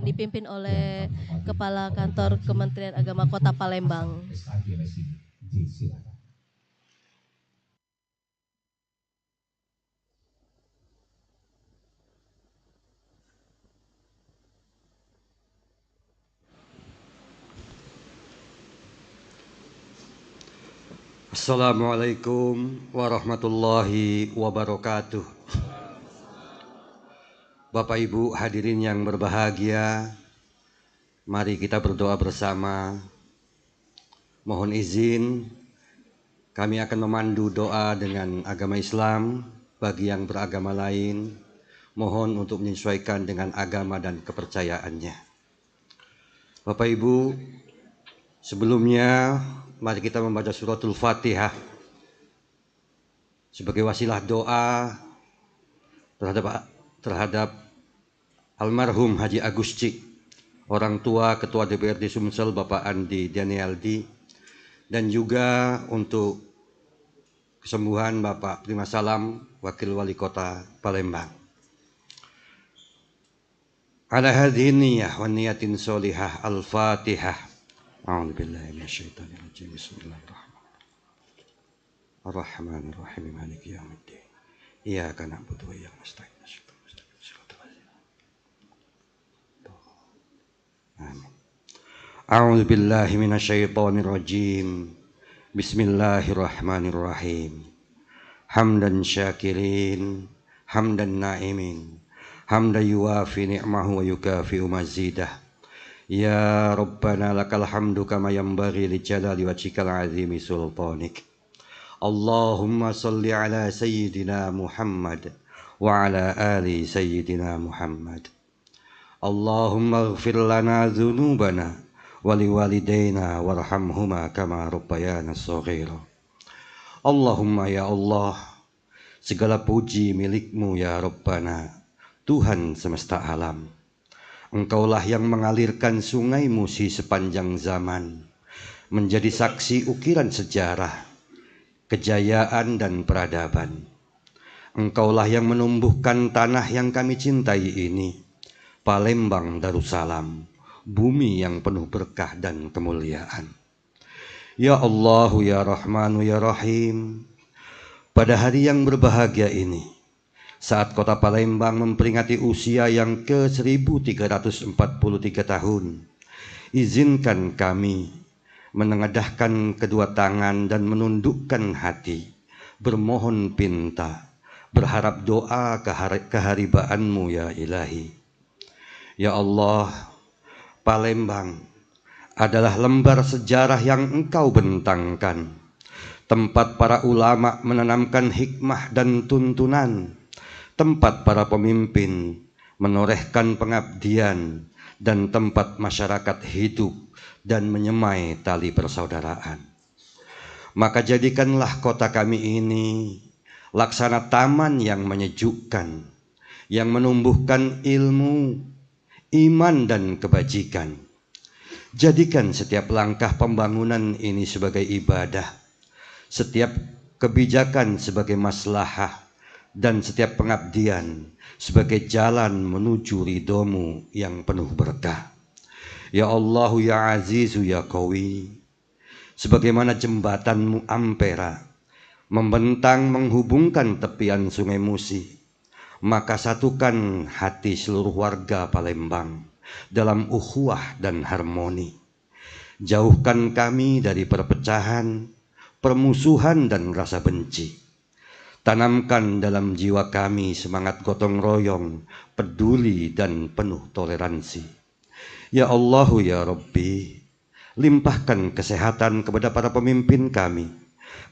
dipimpin oleh Kepala Kantor Kementerian Agama Kota Palembang. Assalamualaikum warahmatullahi wabarakatuh. Bapak Ibu hadirin yang berbahagia, mari kita berdoa bersama. Mohon izin kami akan memandu doa dengan agama Islam. Bagi yang beragama lain, mohon untuk menyesuaikan dengan agama dan kepercayaannya. Bapak Ibu, sebelumnya mari kita membaca suratul Fatihah sebagai wasilah doa terhadap almarhum Haji Agus Cik, orang tua Ketua DPRD Sumsel Bapak Andi Danialdi, dan juga untuk kesembuhan Bapak Prima Salam, Wakil Wali Kota Palembang. Ala hadhihi niyyah wa niyatin sholihah al-Fatihah. A'udzubillahi minasyaitonir rajim. Bismillahirrahmanirrahim. Ar-Rahmanir-Rahim. Maliki yaumiddin. Iyyaka na'budu wa iyyaka nasta'in. Amin. A'udzubillahi minasyaitonir rajim. Bismillahirrahmanirrahim. Hamdan syakirin, hamdan na'imin, hamdan yuwafi ni'mahu wa yukafi'u mazidah. Ya Rabbana lakal hamdu kama yanbaghi li jalali wajhikal azimi sultanik. Allahumma salli ala sayyidina Muhammad wa ala ali sayyidina Muhammad. Allahumma ighfir lana dhunubana wali walidaina warhamhuma kama rabbayana shaghira. Allahumma ya Allah, segala puji milikmu ya Rabbana, Tuhan semesta alam. Engkaulah yang mengalirkan sungai Musi sepanjang zaman, menjadi saksi ukiran sejarah, kejayaan dan peradaban. Engkaulah yang menumbuhkan tanah yang kami cintai ini, Palembang Darussalam, bumi yang penuh berkah dan kemuliaan. Ya Allah, ya Rahman, ya Rahim, pada hari yang berbahagia ini, saat kota Palembang memperingati usia yang ke-1343 tahun, izinkan kami menengadahkan kedua tangan dan menundukkan hati, bermohon pinta, berharap doa keharibaanmu ya Ilahi. Ya Allah, Palembang adalah lembar sejarah yang Engkau bentangkan, tempat para ulama menanamkan hikmah dan tuntunan, tempat para pemimpin menorehkan pengabdian, dan tempat masyarakat hidup dan menyemai tali persaudaraan. Maka jadikanlah kota kami ini laksana taman yang menyejukkan, yang menumbuhkan ilmu, iman dan kebajikan. Jadikan setiap langkah pembangunan ini sebagai ibadah, setiap kebijakan sebagai maslahah, dan setiap pengabdian sebagai jalan menuju ridhomu yang penuh berkah. Ya Allah, ya Azizu, ya Qawi, sebagaimana jembatanmu Ampera membentang menghubungkan tepian sungai Musi, maka satukan hati seluruh warga Palembang dalam ukhuwah dan harmoni. Jauhkan kami dari perpecahan, permusuhan dan rasa benci. Tanamkan dalam jiwa kami semangat gotong royong, peduli dan penuh toleransi. Ya Allah, ya Rabbi, limpahkan kesehatan kepada para pemimpin kami.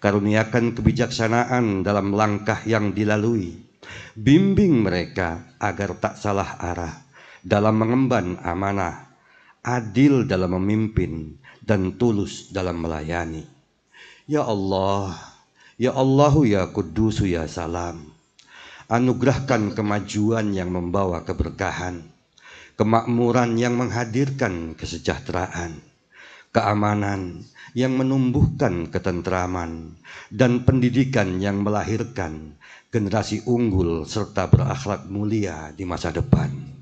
Karuniakan kebijaksanaan dalam langkah yang dilalui. Bimbing mereka agar tak salah arah dalam mengemban amanah, adil dalam memimpin, dan tulus dalam melayani. Ya Allah, ya Allahu, ya Qudusu, ya Salam, anugerahkan kemajuan yang membawa keberkahan, kemakmuran yang menghadirkan kesejahteraan, keamanan yang menumbuhkan ketentraman, dan pendidikan yang melahirkan generasi unggul serta berakhlak mulia di masa depan.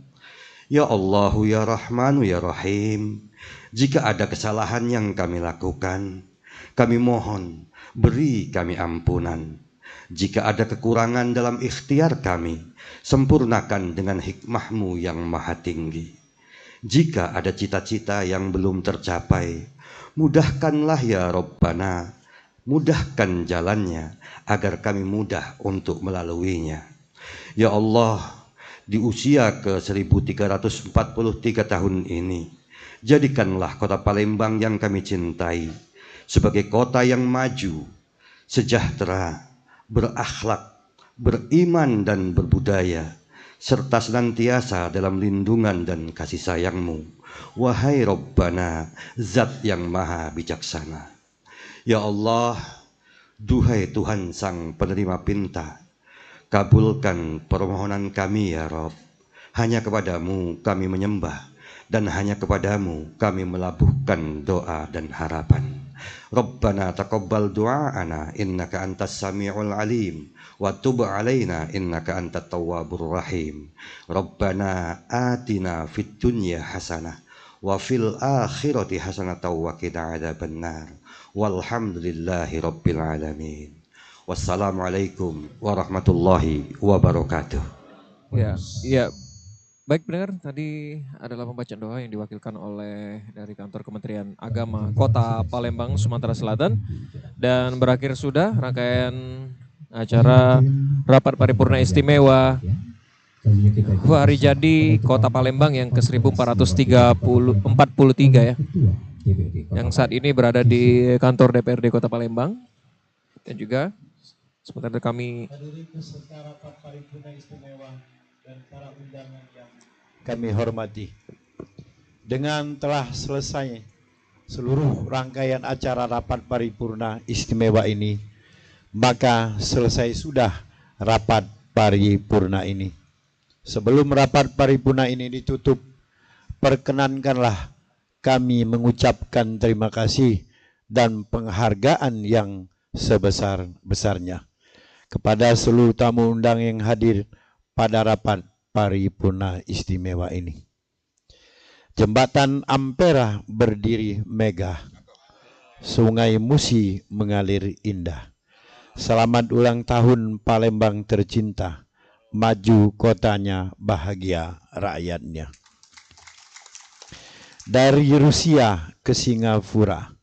Ya Allah, ya Rahman, ya Rahim, jika ada kesalahan yang kami lakukan, kami mohon beri kami ampunan. Jika ada kekurangan dalam ikhtiar kami, sempurnakan dengan hikmah-Mu yang maha tinggi. Jika ada cita-cita yang belum tercapai, mudahkanlah ya Rabbana, mudahkan jalannya agar kami mudah untuk melaluinya. Ya Allah, di usia ke-1343 tahun ini, jadikanlah kota Palembang yang kami cintai sebagai kota yang maju, sejahtera, berakhlak, beriman dan berbudaya, serta senantiasa dalam lindungan dan kasih sayang-Mu. Wahai Rabbana, Zat yang maha bijaksana. Ya Allah, duhai Tuhan Sang penerima pinta, kabulkan permohonan kami ya Rabb. Hanya kepadamu kami menyembah, dan hanya kepadamu kami melabuhkan doa dan harapan. Rabbana taqabbal du'aana innaka antas sami'ul alim wa tub alaina innaka antat tawwabur rahim. Rabbana atina fid dunya hasanah wa fil akhirati hasanah wa qina adzabannar. Walhamdulillahi rabbil alamin. Wassalamualaikum warahmatullahi wabarakatuh. Ya. Baik pendengar, tadi adalah pembacaan doa yang diwakilkan oleh dari kantor Kementerian Agama Kota Palembang, Sumatera Selatan. Dan berakhir sudah rangkaian acara Rapat Paripurna Istimewa Hari Jadi Kota Palembang yang ke-1443 ya. Yang saat ini berada di kantor DPRD Kota Palembang. Dan juga sebentar kami dan para undangan yang kami hormati. Dengan telah selesai seluruh rangkaian acara rapat paripurna istimewa ini, maka selesai sudah rapat paripurna ini. Sebelum rapat paripurna ini ditutup, perkenankanlah kami mengucapkan terima kasih dan penghargaan yang sebesar-besarnya kepada seluruh tamu undang yang hadir pada rapat paripurna istimewa ini. Jembatan Ampera berdiri megah, Sungai Musi mengalir indah. Selamat ulang tahun Palembang tercinta, maju kotanya, bahagia rakyatnya. Dari Rusia ke Singapura,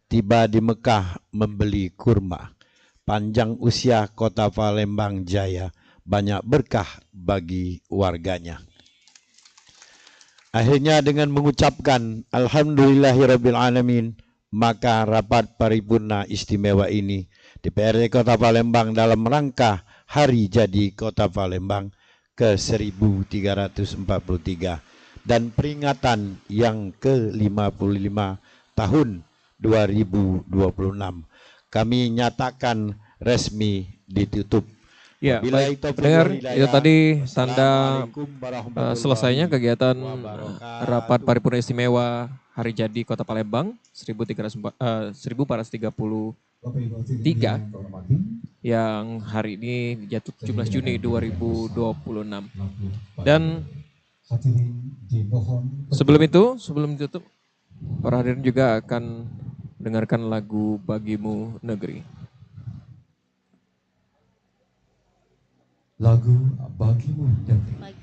tiba di Mekah membeli kurma. Panjang usia kota Palembang Jaya, banyak berkah bagi warganya. Akhirnya dengan mengucapkan Alhamdulillahirabbil alamin, maka rapat paripurna istimewa ini DPRD Kota Palembang dalam rangka Hari Jadi Kota Palembang ke-1343 dan peringatan yang ke-55 tahun 2026 kami nyatakan resmi ditutup. Ya, baik pendengar, itu tadi tanda selesainya kegiatan Rapat Paripurna Istimewa Hari Jadi Kota Palembang 1433 yang hari ini jatuh 17 Juni 2026. Dan sebelum ditutup, para hadirin juga akan mendengarkan lagu Bagimu Negeri. Lagu Bagimu Negeri.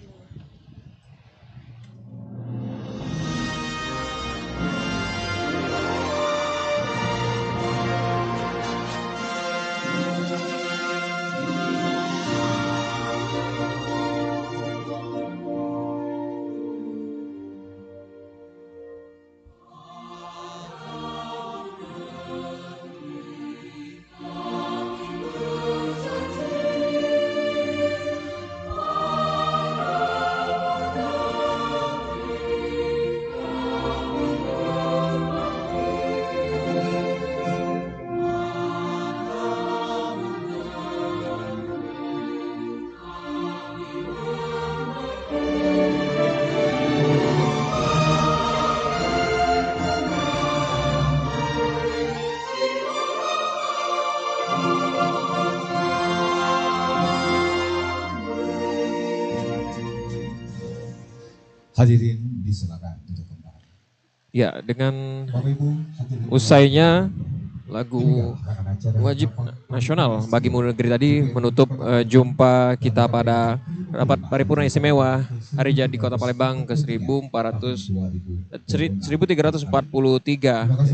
Hadirin disilakan untuk kembali. Ya, dengan usainya lagu wajib nasional Bagimu Negeri tadi menutup jumpa kita pada Rapat Paripurna Istimewa Hari Jadi Kota Palembang ke-1343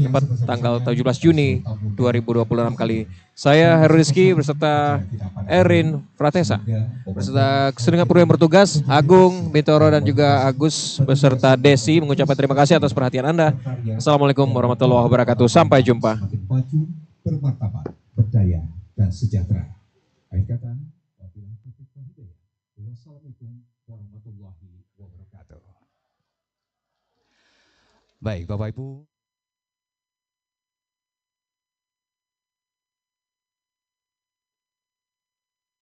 tepat tanggal 17 Juni 2026 kali. Saya Heru Rizky beserta Erin Fratesa beserta segenap kru yang bertugas, Agung, Bintoro dan juga Agus beserta Desi mengucapkan terima kasih atas perhatian Anda. Assalamualaikum warahmatullahi wabarakatuh. Sampai jumpa. Bermartabat, berdaya, dan sejahtera. Akhir kata, wabillahi taufiq wal hidayah. Wassalamualaikum warahmatullahi wabarakatuh. Baik, Bapak Ibu.